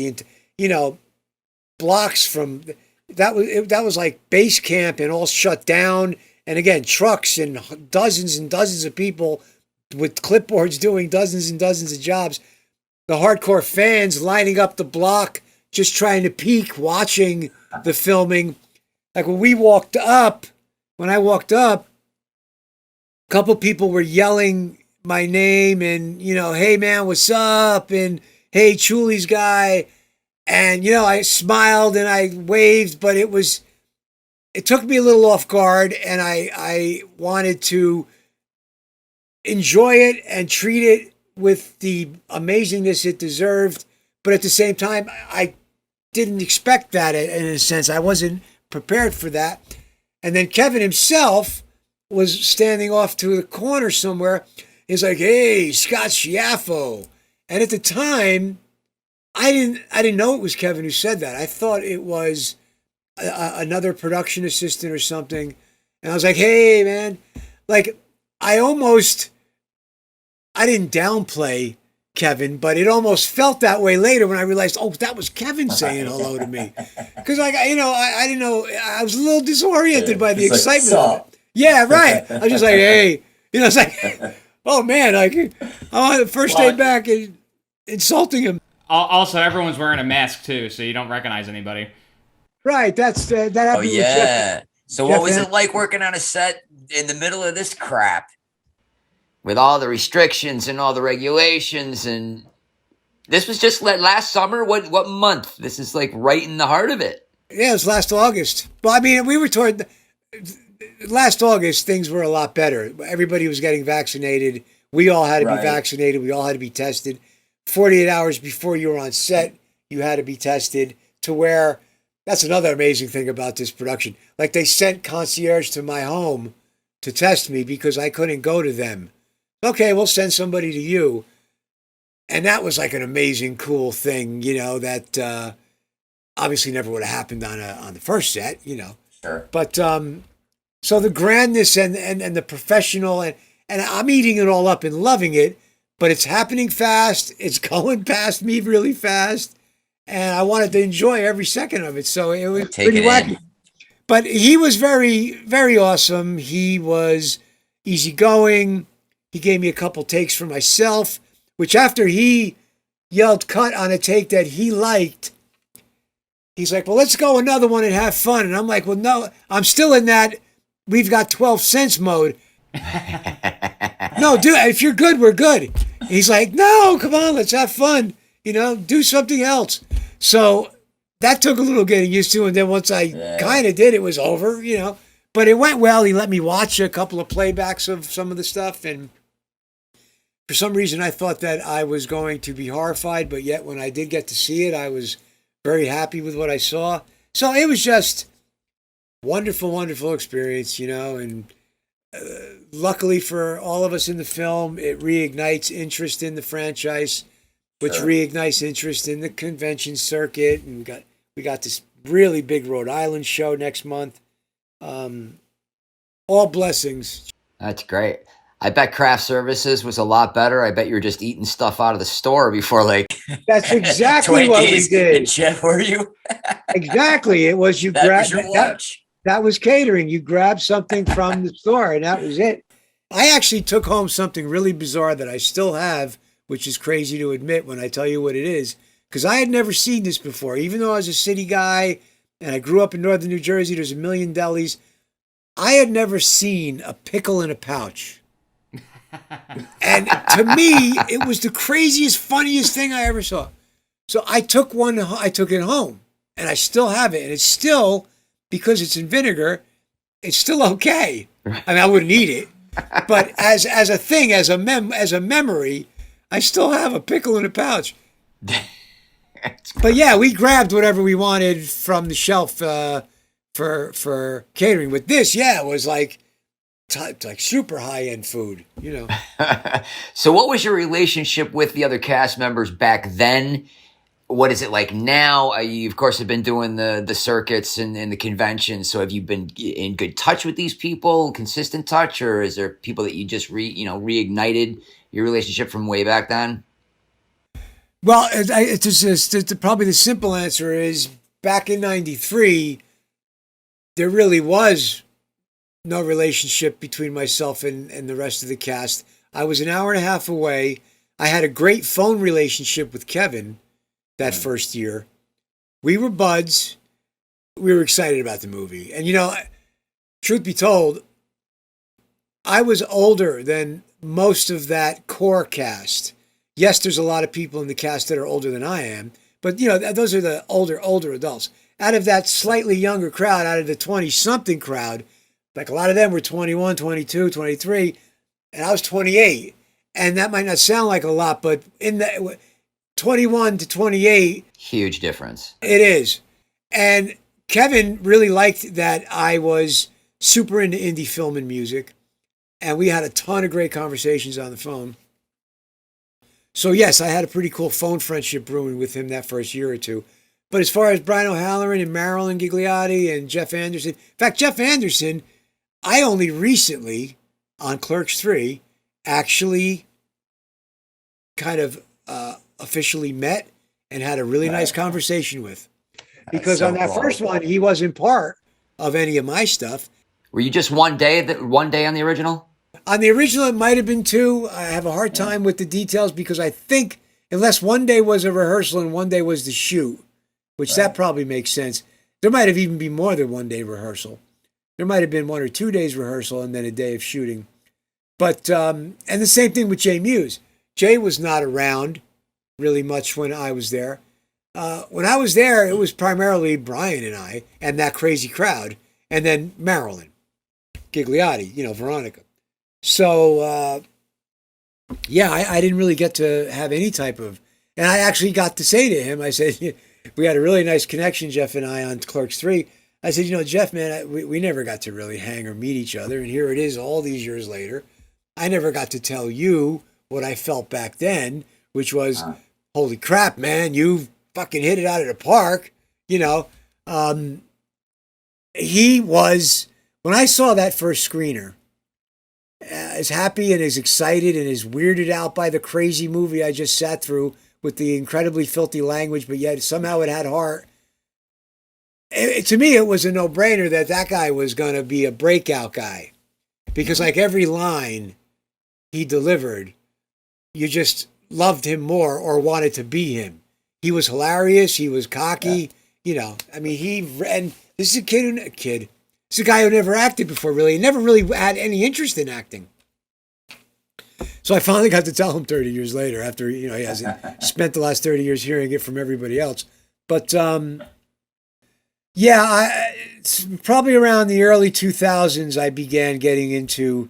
blocks from, that was like base camp and all shut down. And again, trucks and dozens of people with clipboards doing dozens and dozens of jobs. The hardcore fans lining up the block, just trying to peek, watching the filming. Like when I walked up, a couple people were yelling my name and, hey man, what's up? And hey, Chuli's guy. And, I smiled and I waved, but it took me a little off guard and I wanted to enjoy it and treat it with the amazingness it deserved. But at the same time, I didn't expect that in a sense. I wasn't prepared for that. And then Kevin himself was standing off to the corner somewhere. He's like, hey, Scott Schiaffo. And at the time, I didn't know it was Kevin who said that. I thought it was another production assistant or something. And I was like, hey, man. Like, I didn't downplay Kevin, but it almost felt that way later when I realized, oh, that was Kevin saying hello to me. Because, I didn't know. I was a little disoriented by the excitement of it. Yeah, right. I'm just like, hey, it's like, oh man, like, oh, the first day back and insulting him. Also, everyone's wearing a mask too, so you don't recognize anybody. Right. That happened. Oh with yeah. So Jeff what was An- it like working on a set in the middle of this crap? With all the restrictions and all the regulations, and this was just last summer. What month? This is like right in the heart of it. Yeah, it was last August. Well, I mean, we were toward last August. Things were a lot better. Everybody was getting vaccinated. We all had to be vaccinated. We all had to be tested. 48 hours before you were on set, you had to be tested. To where that's another amazing thing about this production. Like, they sent concierge to my home to test me because I couldn't go to them. Okay, we'll send somebody to you. And that was like an amazing, cool thing, that obviously never would have happened on the first set, Sure. But so the grandness and the professional, and I'm eating it all up and loving it, but it's happening fast. It's going past me really fast. And I wanted to enjoy every second of it. So it was pretty wacky. But he was very, very awesome. He was easygoing. He gave me a couple takes for myself, which after he yelled cut on a take that he liked, he's like, well, let's go another one and have fun. And I'm like, well, no, I'm still in that we've got 12 cents mode. No, dude, if you're good, we're good. He's like, no, come on, let's have fun. Do something else. So that took a little getting used to. And then once I kind of did, it was over, But it went well. He let me watch a couple of playbacks of some of the stuff. And for some reason, I thought that I was going to be horrified. But yet, when I did get to see it, I was very happy with what I saw. So it was just wonderful, wonderful experience, And luckily for all of us in the film, it reignites interest in the franchise, which reignites interest in the convention circuit. And we got this really big Rhode Island show next month. All blessings. That's great. I bet craft services was a lot better. I bet you were just eating stuff out of the store before, like. That's exactly what we did. Jeff, were you? Exactly. It was that was catering. You grabbed something from the store, and that was it. I actually took home something really bizarre that I still have, which is crazy to admit when I tell you what it is, because I had never seen this before. Even though I was a city guy and I grew up in northern New Jersey, there's a million delis. I had never seen a pickle in a pouch. And to me, it was the craziest, funniest thing I ever saw. So I took it home, and I still have it. And it's still, because it's in vinegar, it's still okay. I mean, I wouldn't eat it. But as a thing, as a memory, I still have a pickle in a pouch. But yeah, we grabbed whatever we wanted from the shelf for catering. With this, it was like super high-end food, So what was your relationship with the other cast members back then? What is it like now? You, of course, have been doing the circuits and the conventions. So have you been in good touch with these people, consistent touch, or is there people that you just reignited your relationship from way back then? Well, it's probably the simple answer is back in '93, there really was no relationship between myself and the rest of the cast. I was an hour and a half away. I had a great phone relationship with Kevin that first year. We were buds. We were excited about the movie. And, truth be told, I was older than most of that core cast. Yes, there's a lot of people in the cast that are older than I am, but, those are the older adults. Out of that slightly younger crowd, out of the 20-something crowd, like a lot of them were 21, 22, 23, and I was 28. And that might not sound like a lot, but in the 21 to 28. Huge difference. It is. And Kevin really liked that I was super into indie film and music. And we had a ton of great conversations on the phone. So yes, I had a pretty cool phone friendship brewing with him that first year or two. But as far as Brian O'Halloran and Marilyn Gigliotti and Jeff Anderson, in fact, Jeff Anderson, I only recently, on Clerks III, actually kind of officially met and had a really nice conversation with. Because on that first one, he wasn't part of any of my stuff. Were you just one day on the original? On the original, it might have been 2. I have a hard time with the details because I think unless one day was a rehearsal and one day was the shoot, which that probably makes sense. There might have even been more than one day rehearsal. There might have been 1 or 2 days rehearsal and then a day of shooting. But, and the same thing with Jay Muse. Jay was not around really much when I was there. When I was there, it was primarily Brian and I and that crazy crowd, and then Marilyn Gigliotti, Veronica. So, yeah, I didn't really get to have any type of, and I actually got to say to him, I said, we had a really nice connection, Jeff and I, on Clerks III. I said, Jeff, man, we never got to really hang or meet each other. And here it is all these years later. I never got to tell you what I felt back then, which was, holy crap, man, you fucking hit it out of the park. He was, when I saw that first screener, as happy and as excited and as weirded out by the crazy movie I just sat through with the incredibly filthy language, but yet somehow it had heart. To me, it was a no-brainer that guy was going to be a breakout guy, because like every line he delivered, you just loved him more or wanted to be him. He was hilarious. He was cocky. And this is a kid. This is a guy who never acted before, really. He never really had any interest in acting. So I finally got to tell him 30 years later, after, he hasn't spent the last 30 years hearing it from everybody else. But, it's probably around the early 2000s, I began getting into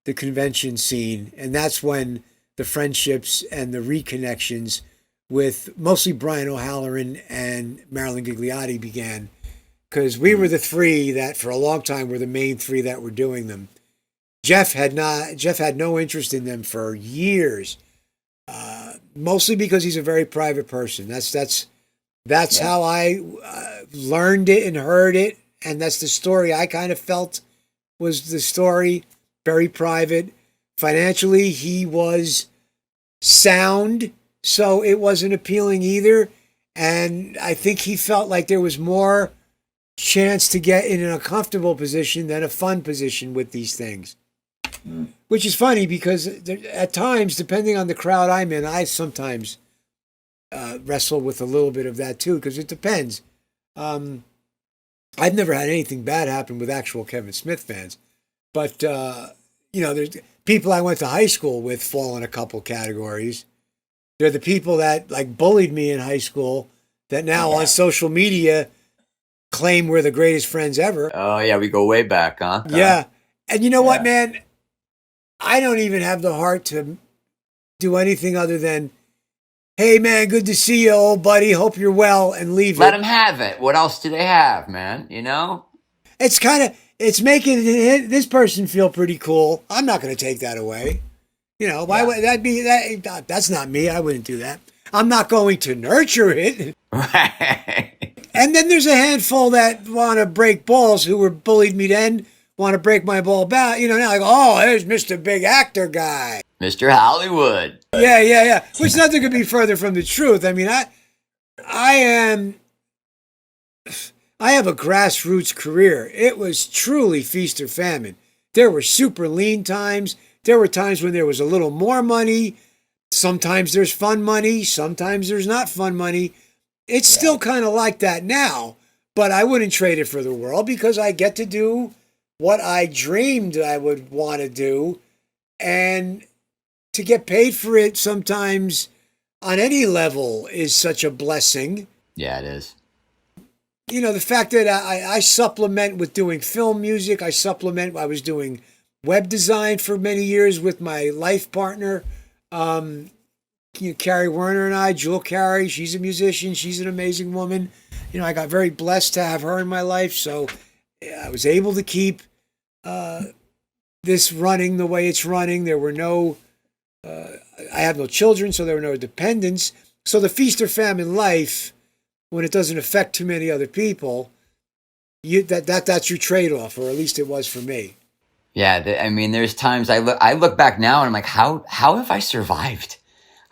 the convention scene. And that's when the friendships and the reconnections with mostly Brian O'Halloran and Marilyn Gigliotti began. Because we were the 3 that for a long time were the main 3 that were doing them. Jeff had no interest in them for years, mostly because he's a very private person. That's how I learned it and heard it, and that's the story I kind of felt was the story. Very private. Financially, he was sound, so it wasn't appealing either. And I think he felt like there was more chance to get in a comfortable position than a fun position with these things. Which is funny because at times, depending on the crowd I'm in, I sometimes wrestle with a little bit of that too, because it depends. I've never had anything bad happen with actual Kevin Smith fans, but there's people I went to high school with fall in a couple categories. They're the people that like bullied me in high school that now on social media claim we're the greatest friends ever. Oh yeah, we go way back, huh? Yeah. And you know what, man? I don't even have the heart to do anything other than, hey, man, good to see you, old buddy. Hope you're well, and leave Let it. them have it. What else do they have, man? It's making this person feel pretty cool. I'm not going to take that away. Why would that be that? That's not me. I wouldn't do that. I'm not going to nurture it. Right. And then there's a handful that want to break balls who were bullied me then, want to break my ball back. Now like, oh, there's Mr. Big Actor guy. Mr. Hollywood. Yeah. Which nothing could be further from the truth. I mean, I have a grassroots career. It was truly feast or famine. There were super lean times. There were times when there was a little more money. Sometimes there's fun money. Sometimes there's not fun money. It's still kind of like that now, but I wouldn't trade it for the world because I get to do what I dreamed I would want to do. And to get paid for it sometimes on any level is such a blessing. Yeah, it is. The fact that I supplement with doing film music, I was doing web design for many years with my life partner, Carrie Werner and I, Jewel Carey. She's a musician. She's an amazing woman. I got very blessed to have her in my life. So I was able to keep this running the way it's running. There were no, I have no children, so there were no dependents. So the feast or famine life, when it doesn't affect too many other people, that's your trade-off, or at least it was for me. Yeah, there's times I look back now and I'm like, how have I survived?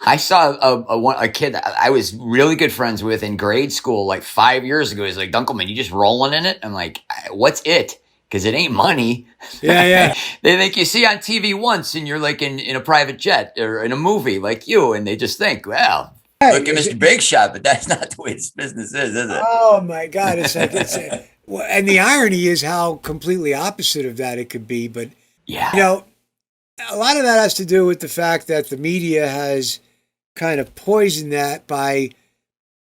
I saw a kid that I was really good friends with in grade school like 5 years ago. He's like, Dunkleman, you just rolling in it? I'm like, what's it? because it ain't money. Yeah. They think you see on TV once and you're like in a private jet or in a movie like you, and they just think, well, Look at Mr. Big Shot, but that's not the way this business is it? Oh my God! It's like and the irony is how completely opposite of that it could be. But yeah, a lot of that has to do with the fact that the media has kind of poisoned that by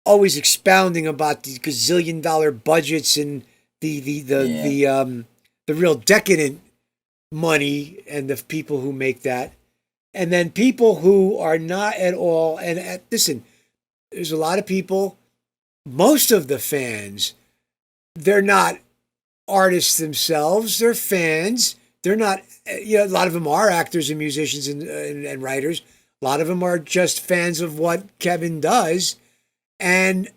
always expounding about the gazillion-dollar budgets and the real decadent money and the people who make that, and then people who are not at all. And listen, there's a lot of people. Most of the fans, they're not artists themselves. They're fans. They're not. A lot of them are actors and musicians and writers. A lot of them are just fans of what Kevin does, and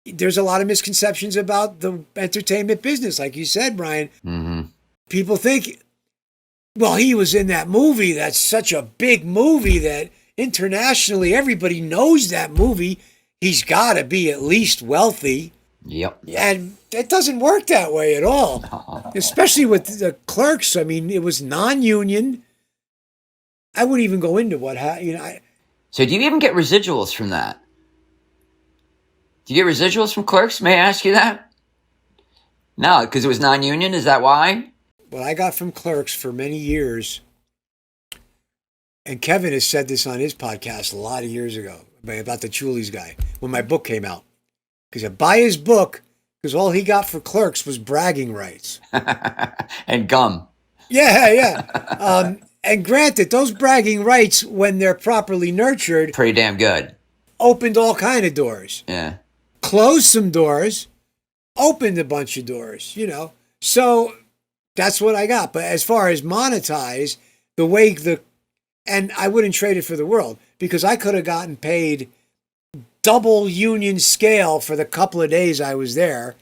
there's a lot of misconceptions about the entertainment business. Like you said, Brian, people think, well, he was in that movie. That's such a big movie that internationally everybody knows that movie. He's got to be at least wealthy. Yep. And it doesn't work that way at all, especially with the Clerks. I mean, it was non-union. I wouldn't even go into what happened. So do you even get residuals from that? Do you get residuals from Clerks? May I ask you that? No, because it was non-union. Is that why? What I got from Clerks for many years, and Kevin has said this on his podcast a lot of years ago about the Chulies guy when my book came out. Because I buy his book because all he got for Clerks was bragging rights. And gum. Yeah. And granted, those bragging rights, when they're properly nurtured, Pretty damn good. opened all kind of doors. Yeah. Closed some doors, opened a bunch of doors, So that's what I got. But as far as monetize, and I wouldn't trade it for the world, because I could have gotten paid double union scale for the couple of days I was there,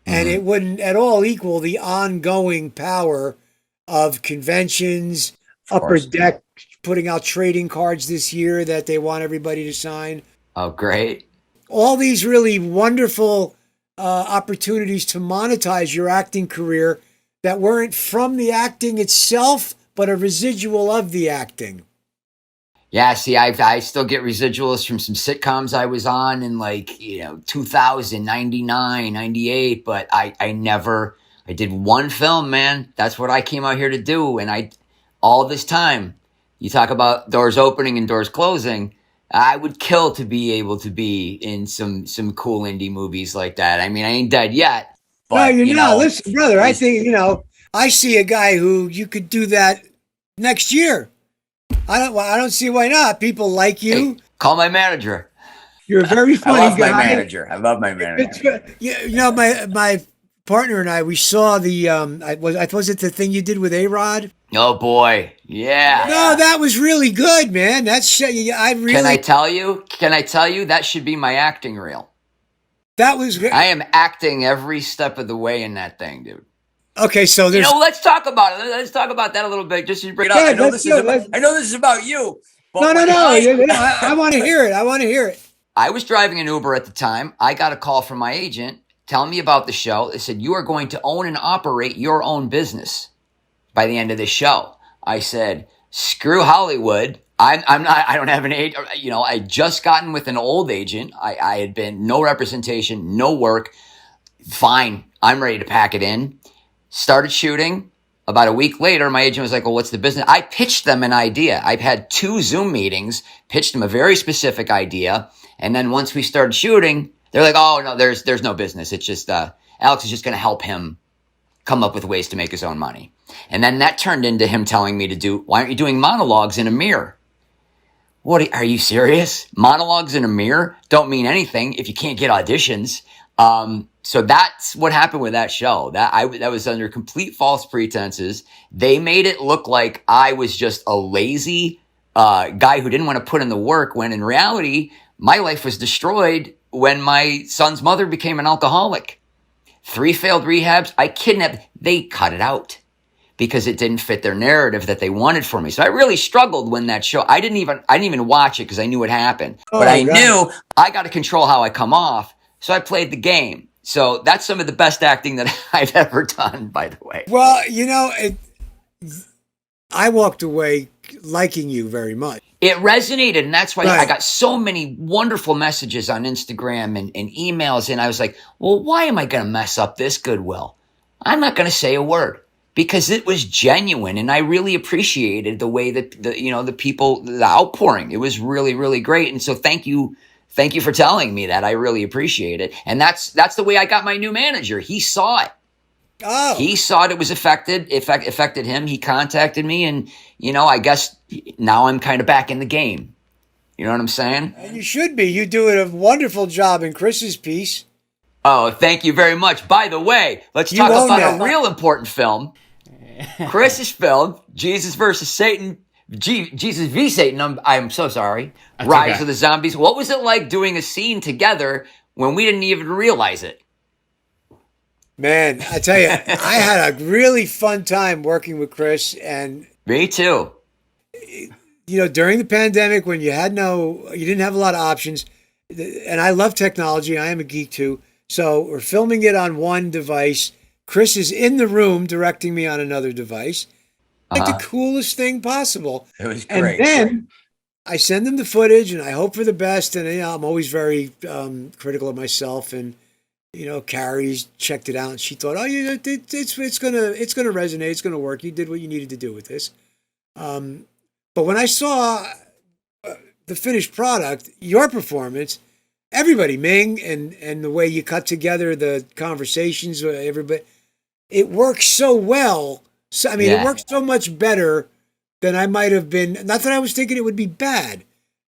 and it wouldn't at all equal the ongoing power of conventions, Upper Deck putting out trading cards this year that they want everybody to sign. Oh, great. All these really wonderful opportunities to monetize your acting career that weren't from the acting itself, but a residual of the acting. Yeah, see, I still get residuals from some sitcoms I was on in 2000, 99, 98, but I did one film, man. That's what I came out here to do. And all this time, you talk about doors opening and doors closing, I would kill to be able to be in some cool indie movies like that. I mean, I ain't dead yet. But, listen, brother, I think, I see a guy who you could do that next year. I don't see why not. People like you. Hey, call my manager. You're a very funny I love guy. I love my manager. My partner and I, we saw the was it the thing you did with A-Rod? Oh boy, yeah. No, that was really good, man. That's Can I tell you? That should be my acting reel. That was great. I am acting every step of the way in that thing, dude. Okay, so there's. Let's talk about it. Let's talk about that a little bit. Just to bring it up. Yeah, I know this is about you. But No. I want to hear it. I was driving an Uber at the time. I got a call from my agent telling me about the show. They said, you are going to own and operate your own business by the end of this show. I said, screw Hollywood. I'm not, I don't have an agent. I just gotten with an old agent. I had been no representation, no work. Fine. I'm ready to pack it in. Started shooting. About a week later, my agent was like, well, what's the business? I pitched them an idea. I've had 2 Zoom meetings, pitched them a very specific idea. And then once we started shooting, they're like, oh, no, there's no business. It's just, Alex is just going to help him come up with ways to make his own money. And then that turned into him telling me why aren't you doing monologues in a mirror? Are you serious? Monologues in a mirror don't mean anything if you can't get auditions. So that's what happened with that show. That was under complete false pretenses. They made it look like I was just a lazy guy who didn't want to put in the work, when in reality, my life was destroyed when my son's mother became an alcoholic. 3 failed rehabs. I kidnapped. They cut it out because it didn't fit their narrative that they wanted for me. So I really struggled when that show. I didn't even watch it because I knew what happened. But I knew I got to control how I come off. So I played the game. So that's some of the best acting that I've ever done, by the way. Well, I walked away liking you very much. It resonated, and that's why Right. I got so many wonderful messages on Instagram and emails, and I was like, well, why am I going to mess up this goodwill? I'm not going to say a word because it was genuine, and I really appreciated the way that the people, the outpouring. It was really, really great, and so thank you for telling me that. I really appreciate it, and that's the way I got my new manager. He saw it. Oh, He saw it was affected him. He contacted me, and I guess now I'm kind of back in the game. You know what I'm saying? and you should be. You're doing a wonderful job in Chris's piece. Oh, thank you very much. By the way, let's You talk own about that. a real important film. Chris's film, Jesus versus Satan. Jesus v Satan. I'm so sorry. That's Rise okay. of the Zombies. What was it like doing a scene together when we didn't even realize it? Man, I tell you, I had a really fun time working with Chris. And, Me too. during the pandemic when you didn't have a lot of options, and I love technology. I am a geek too. So we're filming it on one device. Chris is in the room directing me on another device. Like the coolest thing possible. It was And great. then I send them the footage and I hope for the best. And I'm always very critical of myself. And Carrie's checked it out and she thought, oh, yeah, it's gonna resonate. It's gonna work. You did what you needed to do with this. But when I saw the finished product, your performance, everybody, Ming, and the way you cut together the conversations with everybody, it works so well. So it Yeah. works so much better than I might have been. Not that I was thinking it would be bad,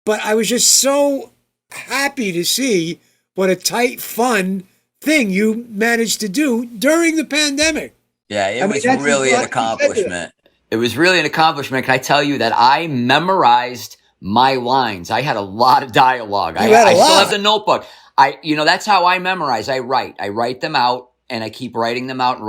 but I was just so happy to see what a tight, fun thing you managed to do during the pandemic. Yeah, it I mean, was that's really an what you said to accomplishment. It was really an accomplishment. Can I tell you that I memorized my lines? I had a lot of dialogue. You had a I still lot. have the notebook. That's how I memorize. I write them out, and I keep writing them out,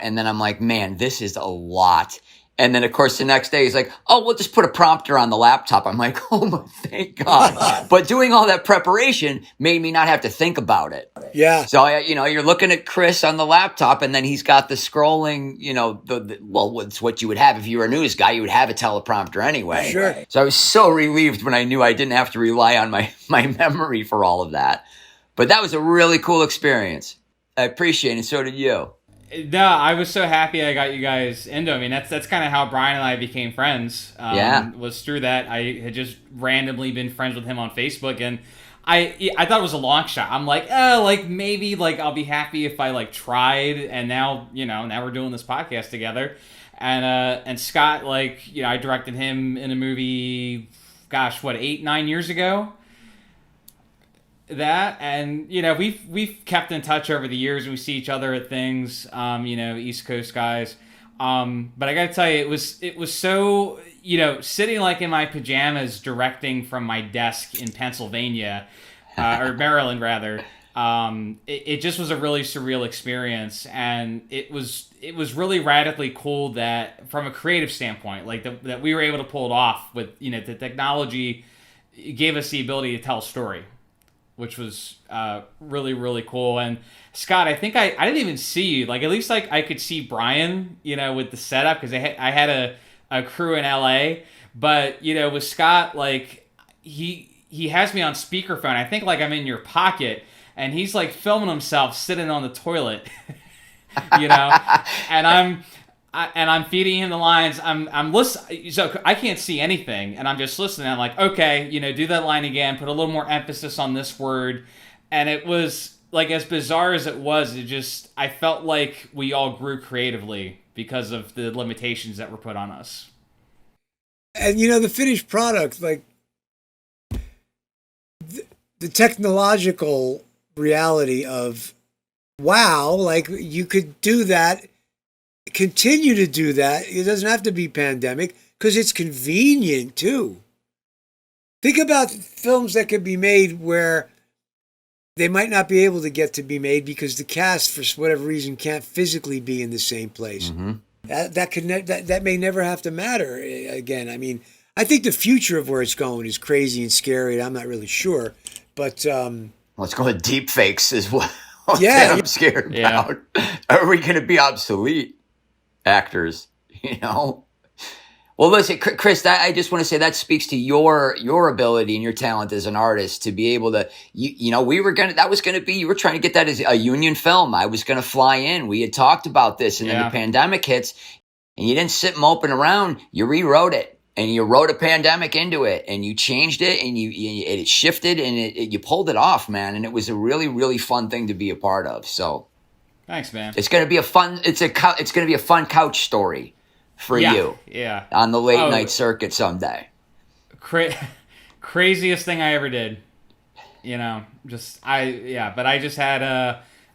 and then I'm like, man, this is a lot. And then, of course, the next day he's like, oh, we'll just put a prompter on the laptop. I'm like, oh, my, thank God. But doing all that preparation made me not have to think about it. Yeah. So, you're looking at Chris on the laptop, and then he's got the scrolling, it's what you would have if you were a news guy. You would have a teleprompter anyway. Sure. So I was so relieved when I knew I didn't have to rely on my memory for all of that. But that was a really cool experience. I appreciate it, and so did you. No, I was so happy I got you guys into. I mean, that's kind of how Brian and I became friends. Yeah. Was through that. I had just randomly been friends with him on Facebook, and I thought it was a long shot. I'm like, maybe I'll be happy if I tried, and now we're doing this podcast together, and Scott, I directed him in a movie, gosh, what, 8-9 years ago. That, and we've kept in touch over the years. We see each other at things, East Coast guys. But I gotta tell you, it was so, sitting in my pajamas directing from my desk in Pennsylvania, or Maryland rather. It just was a really surreal experience, and it was really radically cool that from a creative standpoint, that we were able to pull it off with the technology gave us the ability to tell a story, which was really, really cool. And Scott, I think I didn't even see you. At least I could see Brian, with the setup, because I had a crew in LA. But, with Scott, he has me on speakerphone. I think I'm in your pocket, and he's filming himself sitting on the toilet, and I'm feeding him the lines. I'm listening, so I can't see anything, and I'm just listening. I'm like, okay, do that line again. Put a little more emphasis on this word, and it was as bizarre as it was. I felt like we all grew creatively because of the limitations that were put on us. And the finished product, the technological reality of, wow, you could do that. Continue to do that. It doesn't have to be pandemic because it's convenient too. Think about films that could be made where they might not be able to get to be made because the cast, for whatever reason, can't physically be in the same place. Mm-hmm. That may never have to matter again. I mean, I think the future of where it's going is crazy and scary. And I'm not really sure, but Let's go with deep fakes is what Yeah, I'm scared Yeah. about. Are we going to be obsolete actors? Well, listen, Chris, I just want to say that speaks to your ability and your talent as an artist to be able to, you were trying to get that as a union film. I was going to fly in. We had talked about this, and then the pandemic hits, and you didn't sit moping around. You rewrote it, and you wrote a pandemic into it, and you changed it, and it shifted, and you pulled it off, man. And it was a really, really fun thing to be a part of. So, thanks, man. it's going to be a fun. It's going to be a fun couch story for you. Yeah. On the late night circuit someday. Craziest thing I ever did. But I just had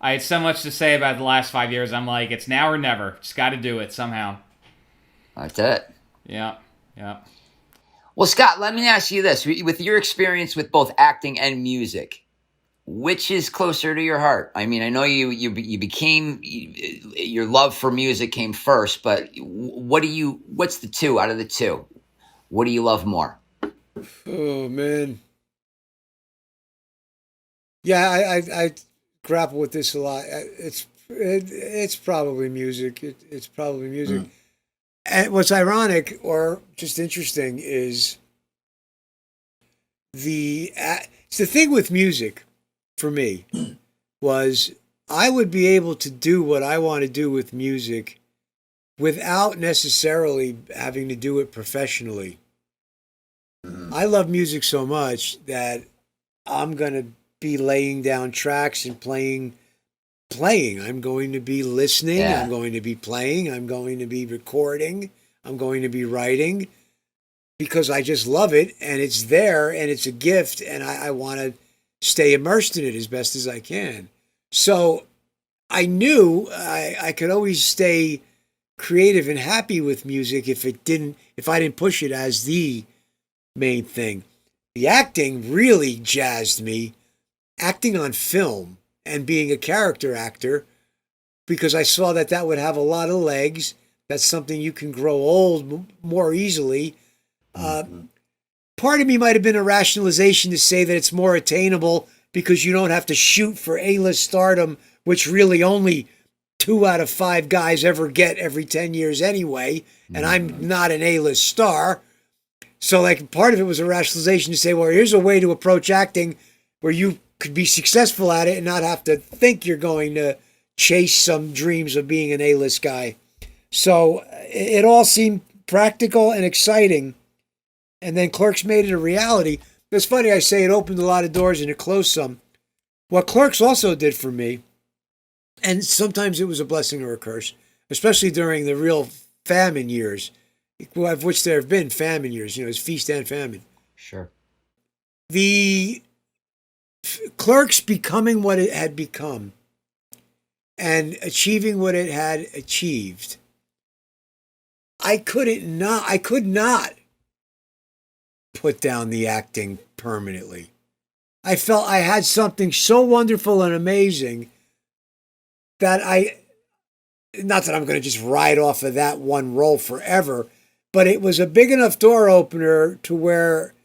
I had so much to say about the last 5 years. I'm like, it's now or never. Just got to do it somehow. That's it. Yeah. Well, Scott, let me ask you this. With your experience with both acting and music, which is closer to your heart? I mean, I know you became, your love for music came first, but what's the two out of the two? What do you love more? Oh, man. Yeah, I grapple with this a lot. It's probably music. It's probably music. Mm. And what's ironic or just interesting is it's the thing with music for me was I would be able to do what I want to do with music without necessarily having to do it professionally. I love music so much that I'm going to be laying down tracks and playing. I'm going to be listening. Yeah. I'm going to be playing. I'm going to be recording. I'm going to be writing because I just love it and it's there and it's a gift and I want to stay immersed in it as best as I can. So I knew I could always stay creative and happy with music if I didn't push it as the main thing. The acting really jazzed me. Acting on film and being a character actor, because I saw that would have a lot of legs. That's something you can grow old more easily. Part of me might have been a rationalization to say that it's more attainable because you don't have to shoot for A-list stardom, which really only 2 out of 5 guys ever get every 10 years anyway. And I'm not an A-list star. So like part of it was a rationalization to say, well, here's a way to approach acting where you could be successful at it and not have to think you're going to chase some dreams of being an A-list guy. So it all seemed practical and exciting. And then Clerks made it a reality. It's funny, I say it opened a lot of doors and it closed some. What Clerks also did for me, and sometimes it was a blessing or a curse, especially during the real famine years, of which there have been famine years, it's feast and famine. Sure. The Clerks becoming what it had become and achieving what it had achieved, I could not put down the acting permanently. I felt I had something so wonderful and amazing that not that I'm going to just ride off of that one role forever, but it was a big enough door opener to where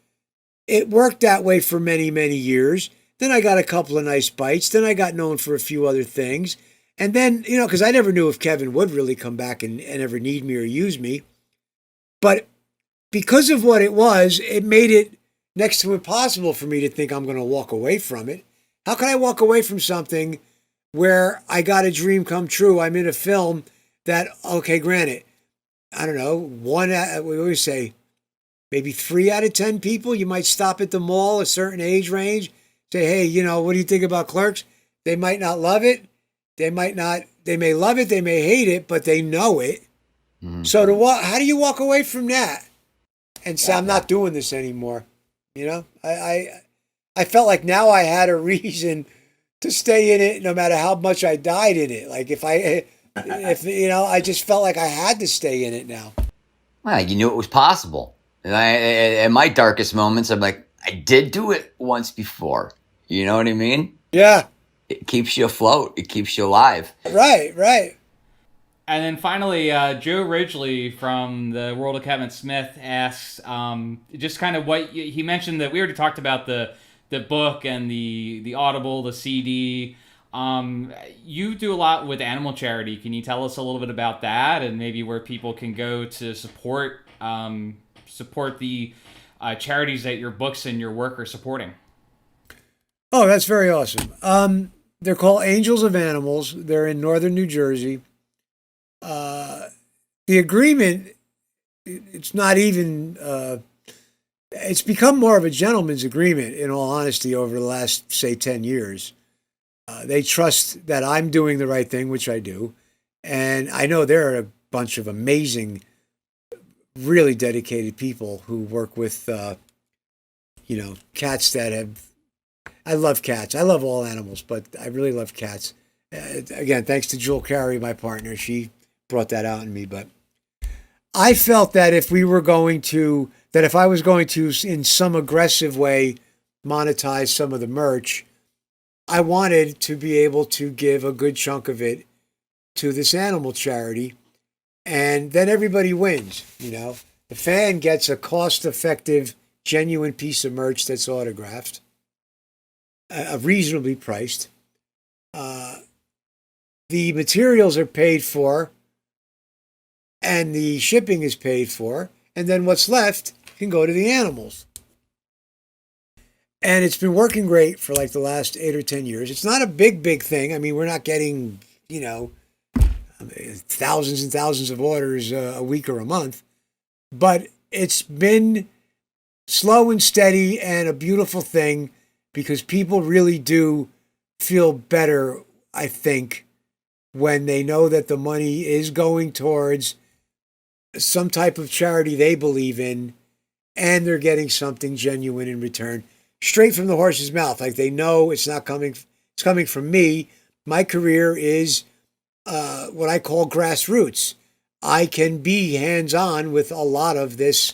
it worked that way for many, many years. Then I got a couple of nice bites. Then I got known for a few other things. And then, because I never knew if Kevin would really come back and ever need me or use me. But because of what it was, it made it next to impossible for me to think I'm going to walk away from it. How can I walk away from something where I got a dream come true? I'm in a film that, okay, granted, I don't know, we always say maybe 3 out of 10 people, you might stop at the mall, a certain age range, say, hey, what do you think about Clerks? They might not love it. They may love it. They may hate it, but they know it. Mm-hmm. So how do you walk away from that? And say, I'm not doing this anymore. I felt like now I had a reason to stay in it no matter how much I died in it. Like if I just felt like I had to stay in it now. Well, you knew it was possible. And in my darkest moments, I'm like, I did do it once before. You know what I mean? Yeah. It keeps you afloat. It keeps you alive. Right. And then finally, Joe Ridgely from the World of Kevin Smith asks, just kind of what he mentioned that we already talked about the book and the Audible, the CD. You do a lot with animal charity. Can you tell us a little bit about that, and maybe where people can go to support the charities that your books and your work are supporting? Oh, that's very awesome. They're called Angels of Animals. They're in northern New Jersey. The agreement, it's not even, it's become more of a gentleman's agreement, in all honesty, over the last, say, 10 years. They trust that I'm doing the right thing, which I do. And I know there are a bunch of amazing, really dedicated people who work with, cats that have. I love cats. I love all animals, but I really love cats. Again, thanks to Jewel Carey, my partner. She brought that out in me. But I felt that if I was going to, in some aggressive way, monetize some of the merch, I wanted to be able to give a good chunk of it to this animal charity. And then everybody wins, The fan gets a cost-effective, genuine piece of merch that's autographed, reasonably priced. The materials are paid for, and the shipping is paid for, and then what's left can go to the animals. And it's been working great for like the last 8 or 10 years. It's not a big thing. I mean, we're not getting, thousands and thousands of orders a week or a month, but it's been slow and steady and a beautiful thing, because people really do feel better, I think, when they know that the money is going towards some type of charity they believe in, and they're getting something genuine in return, straight from the horse's mouth. Like, they know it's coming from me. My career is what I call grassroots. I can be hands-on with a lot of this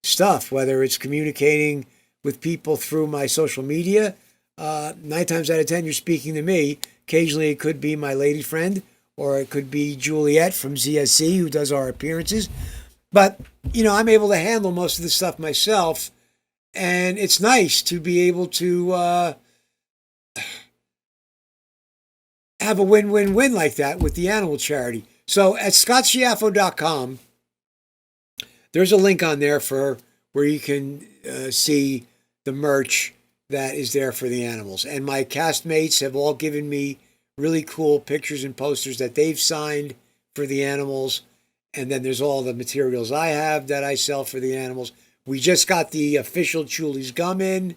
stuff, whether it's communicating with people through my social media. 9 times out of 10, you're speaking to me. Occasionally, it could be my lady friend, or it could be Juliet from ZSC, who does our appearances. But, I'm able to handle most of this stuff myself. And it's nice to be able to have a win-win-win like that with the animal charity. So at scottschiaffo.com, there's a link on there for where you can see the merch that is there for the animals. And my castmates have all given me really cool pictures and posters that they've signed for the animals. And then there's all the materials I have that I sell for the animals. We just got the official Chuley's gum in,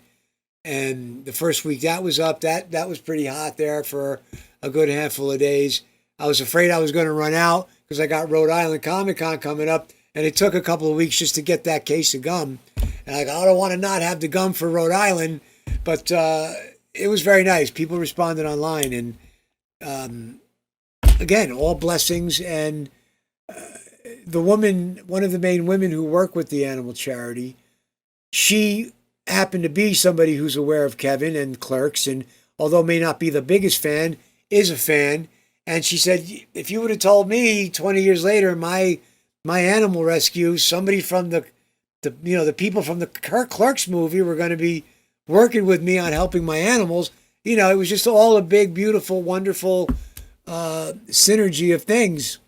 and the first week that was up, that was pretty hot there for a good handful of days. I was afraid I was going to run out because I got Rhode Island Comic Con coming up, and it took a couple of weeks just to get that case of gum. And I don't want to not have the gum for Rhode Island, but it was very nice. People responded online, and again, all blessings. And one of the main women who work with the animal charity, she happened to be somebody who's aware of Kevin and Clerks, and although may not be the biggest fan, is a fan. And she said, if you would have told me 20 years later, my animal rescue, somebody from the people from the Clerks movie were going to be working with me on helping my animals, it was just all a big, beautiful, wonderful synergy of things.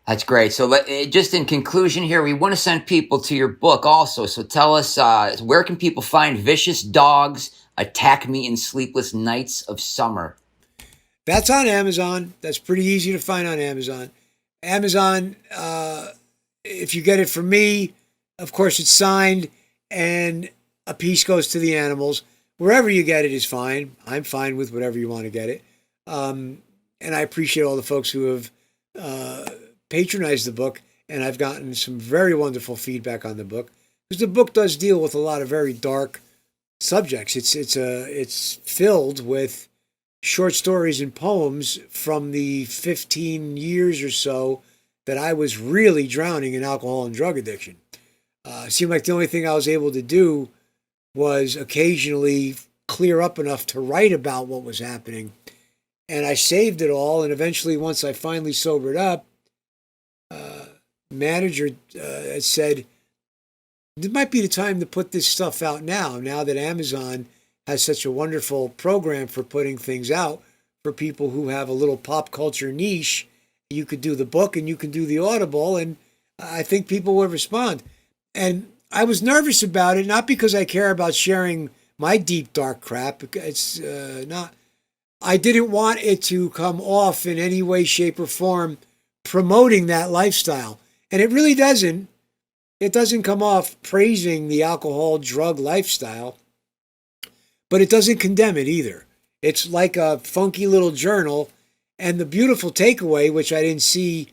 That's great. So just in conclusion here, we want to send people to your book also. So tell us, where can people find Vicious Dogs Attack Me in Sleepless Nights of Summer? That's on Amazon. That's pretty easy to find on Amazon. Amazon, if you get it from me, of course it's signed, and a piece goes to the animals. Wherever you get it is fine. I'm fine with whatever you want to get it. And I appreciate all the folks who have patronized the book, and I've gotten some very wonderful feedback on the book, because the book does deal with a lot of very dark subjects. It's filled with short stories and poems from the 15 years or so that I was really drowning in alcohol and drug addiction. It seemed like the only thing I was able to do was occasionally clear up enough to write about what was happening. And I saved it all, and eventually, once I finally sobered up, manager said, it might be the time to put this stuff out now that Amazon has such a wonderful program for putting things out for people who have a little pop culture niche. You could do the book and you can do the Audible, and I think people would respond. And I was nervous about it, not because I care about sharing my deep, dark crap. It's not. I didn't want it to come off in any way, shape, or form promoting that lifestyle. And it really doesn't. It doesn't come off praising the alcohol, drug lifestyle, but it doesn't condemn it either. It's like a funky little journal. And the beautiful takeaway, which I didn't see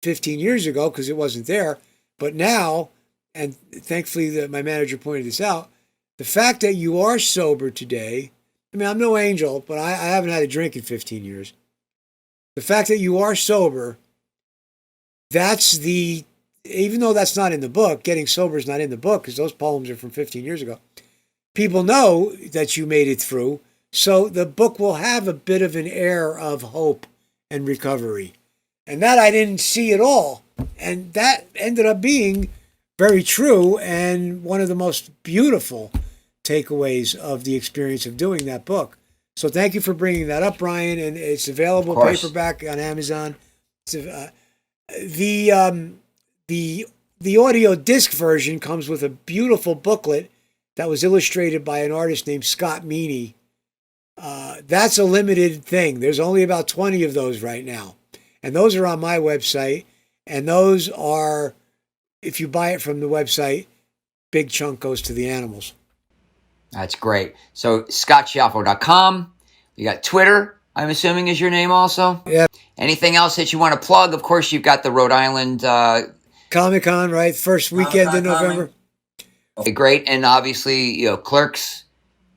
15 years ago because it wasn't there, but now, and thankfully my manager pointed this out, the fact that you are sober today, I mean, I'm no angel, but I haven't had a drink in 15 years. The fact that you are sober, even though that's not in the book, getting sober is not in the book because those poems are from 15 years ago. People know that you made it through. So the book will have a bit of an air of hope and recovery. And that I didn't see at all. And that ended up being very true and one of the most beautiful takeaways of the experience of doing that book. So thank you for bringing that up, Brian. And it's available paperback on Amazon. The audio disc version comes with a beautiful booklet that was illustrated by an artist named Scott Meany. That's a limited thing. There's only about 20 of those right now. And those are on my website. And those are, if you buy it from the website, big chunk goes to the animals. That's great. So scottschiaffo.com. You got Twitter, I'm assuming is your name also? Yeah. Anything else that you want to plug? Of course, you've got the Rhode Island Comic-Con, right? First weekend in November. Okay, great. And obviously, Clerks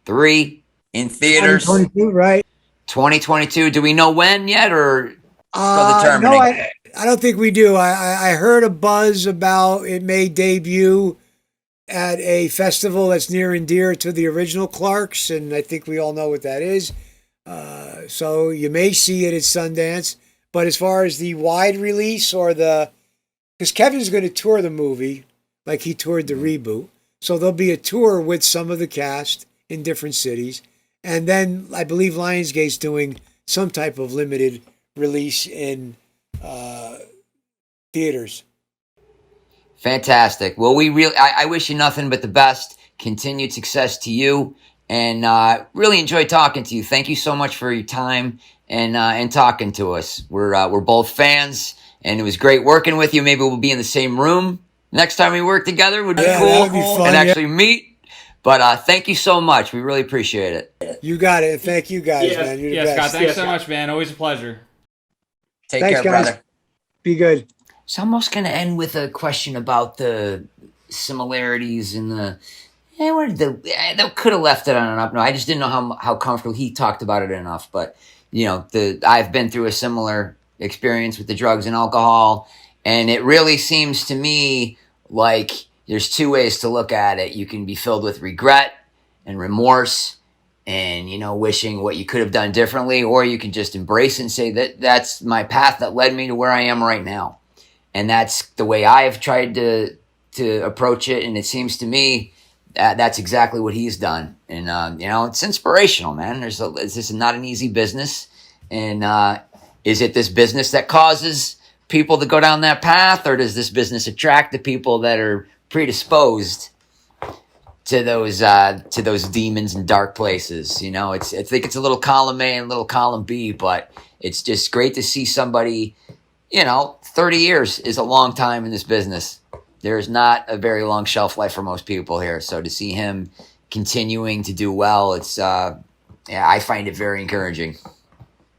3 in theaters. 2022, right? 2022. Do we know when yet, or still determining? No, I don't think we do. I heard a buzz about it may debut at a festival that's near and dear to the original Clerks, and I think we all know what that is. So you may see it at Sundance. But as far as the wide release because Kevin's going to tour the movie like he toured the reboot. So there'll be a tour with some of the cast in different cities. And then I believe Lionsgate's doing some type of limited release in theaters. Fantastic. Well, I wish you nothing but the best. Continued success to you, and really enjoyed talking to you. Thank you so much for your time and talking to us. We're both fans, and it was great working with you. Maybe we'll be in the same room next time we work together. Would be cool. That would be fun, and actually meet. But thank you so much. We really appreciate it. You got it. Thank you guys, man. You're the best. Scott, thanks so much, man. Always a pleasure. Thanks, care, guys. brother. Be good. So I'm almost going to end with a question about the similarities in the... that could have left it on an up. No, I just didn't know how comfortable he talked about it enough. But, I've been through a similar experience with the drugs and alcohol. And it really seems to me like there's two ways to look at it. You can be filled with regret and remorse and, wishing what you could have done differently. Or you can just embrace it and say that's my path that led me to where I am right now. And that's the way I've tried to approach it. And it seems to me that's exactly what he's done. And, it's inspirational, man. This is not an easy business. And is it this business that causes people to go down that path? Or does this business attract the people that are predisposed to those demons and dark places? I think it's a little column A and a little column B, but it's just great to see somebody, 30 years is a long time in this business. There's not a very long shelf life for most people here. So to see him continuing to do well, I find it very encouraging.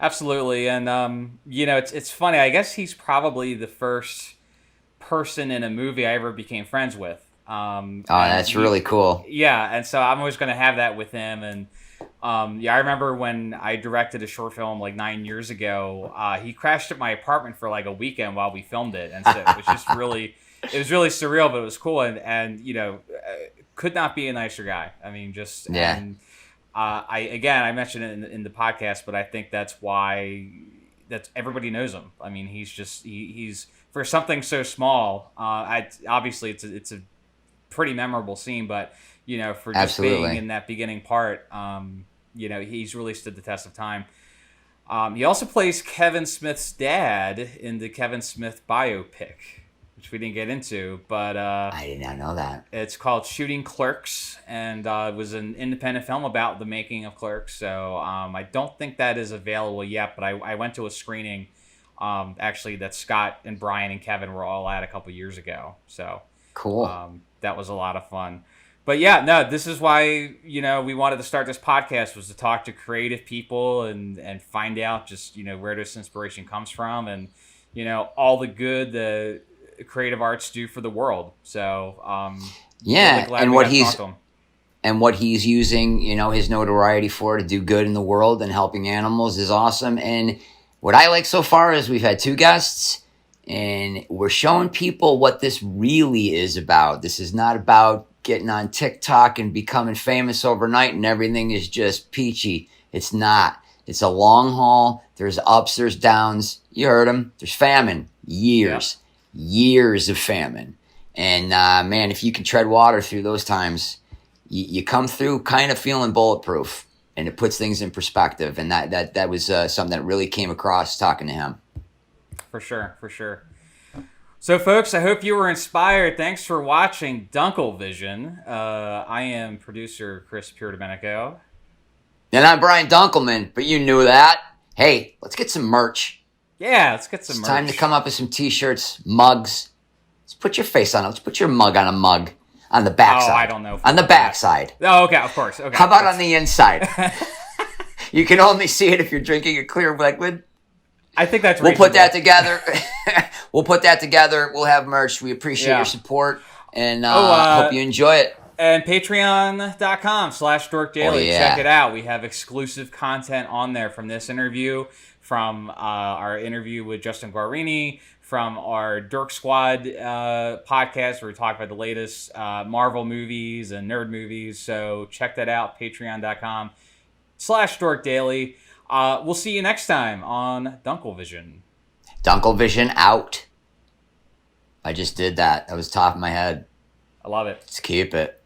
Absolutely. And, it's funny. I guess he's probably the first person in a movie I ever became friends with. That's really cool. Yeah. And so I'm always going to have that with him. And, I remember when I directed a short film like 9 years ago, he crashed at my apartment for like a weekend while we filmed it. And so it was just really, it was really surreal, but it was cool. And could not be a nicer guy. I mean, just, yeah. And, I mentioned it in the podcast, but I think that's why everybody knows him. I mean, he's for something so small. Obviously it's a pretty memorable scene, but for just Absolutely. being in that beginning part, he's really stood the test of time. He also plays Kevin Smith's dad in the Kevin Smith biopic, which we didn't get into, but I did not know that. it's called Shooting Clerks, and it was an independent film about the making of Clerks. So I don't think that is available yet, but I went to a screening actually that Scott and Brian and Kevin were all at a couple years ago. So Cool. that was a lot of fun. But yeah, no, this is why, we wanted to start this podcast, was to talk to creative people and find out just, where this inspiration comes from and, all the good the creative arts do for the world. So, Yeah, really glad and we what got to he's talk to him. and what he's using, his notoriety for to do good in the world and helping animals is awesome. And what I like so far is we've had 2 guests, and we're showing people what this really is about. This is not about getting on TikTok and becoming famous overnight and everything is just peachy. It's not. It's a long haul. There's ups, there's downs. You heard him. There's famine. Years of famine. And man, if you can tread water through those times, you come through kind of feeling bulletproof, and it puts things in perspective. And that was something that really came across talking to him. For sure. So, folks, I hope you were inspired. Thanks for watching DunkleVision. I am producer Chris Domenico. And I'm Brian Dunkelman, but you knew that. Hey, let's get some merch. Yeah, let's get some It's merch. time to come up with some t-shirts, mugs. Let's put your face on it. Let's put your mug on a mug on the backside. Oh, I don't know if On the we'll do that. backside. Oh, okay, of course. Okay. How about on the inside? You can only see it if you're drinking a clear liquid. I think that's We'll put that reasonable. together. We'll have merch. We appreciate your support, and hope you enjoy it. And patreon.com/dorkdaily. Oh, yeah. Check it out. We have exclusive content on there from this interview, from our interview with Justin Guarini, from our Dork Squad podcast where we talk about the latest Marvel movies and nerd movies. So check that out, patreon.com/dorkdaily. We'll see you next time on DunkleVision. DunkleVision out. I just did that. That was top of my head. I love it. Let's keep it.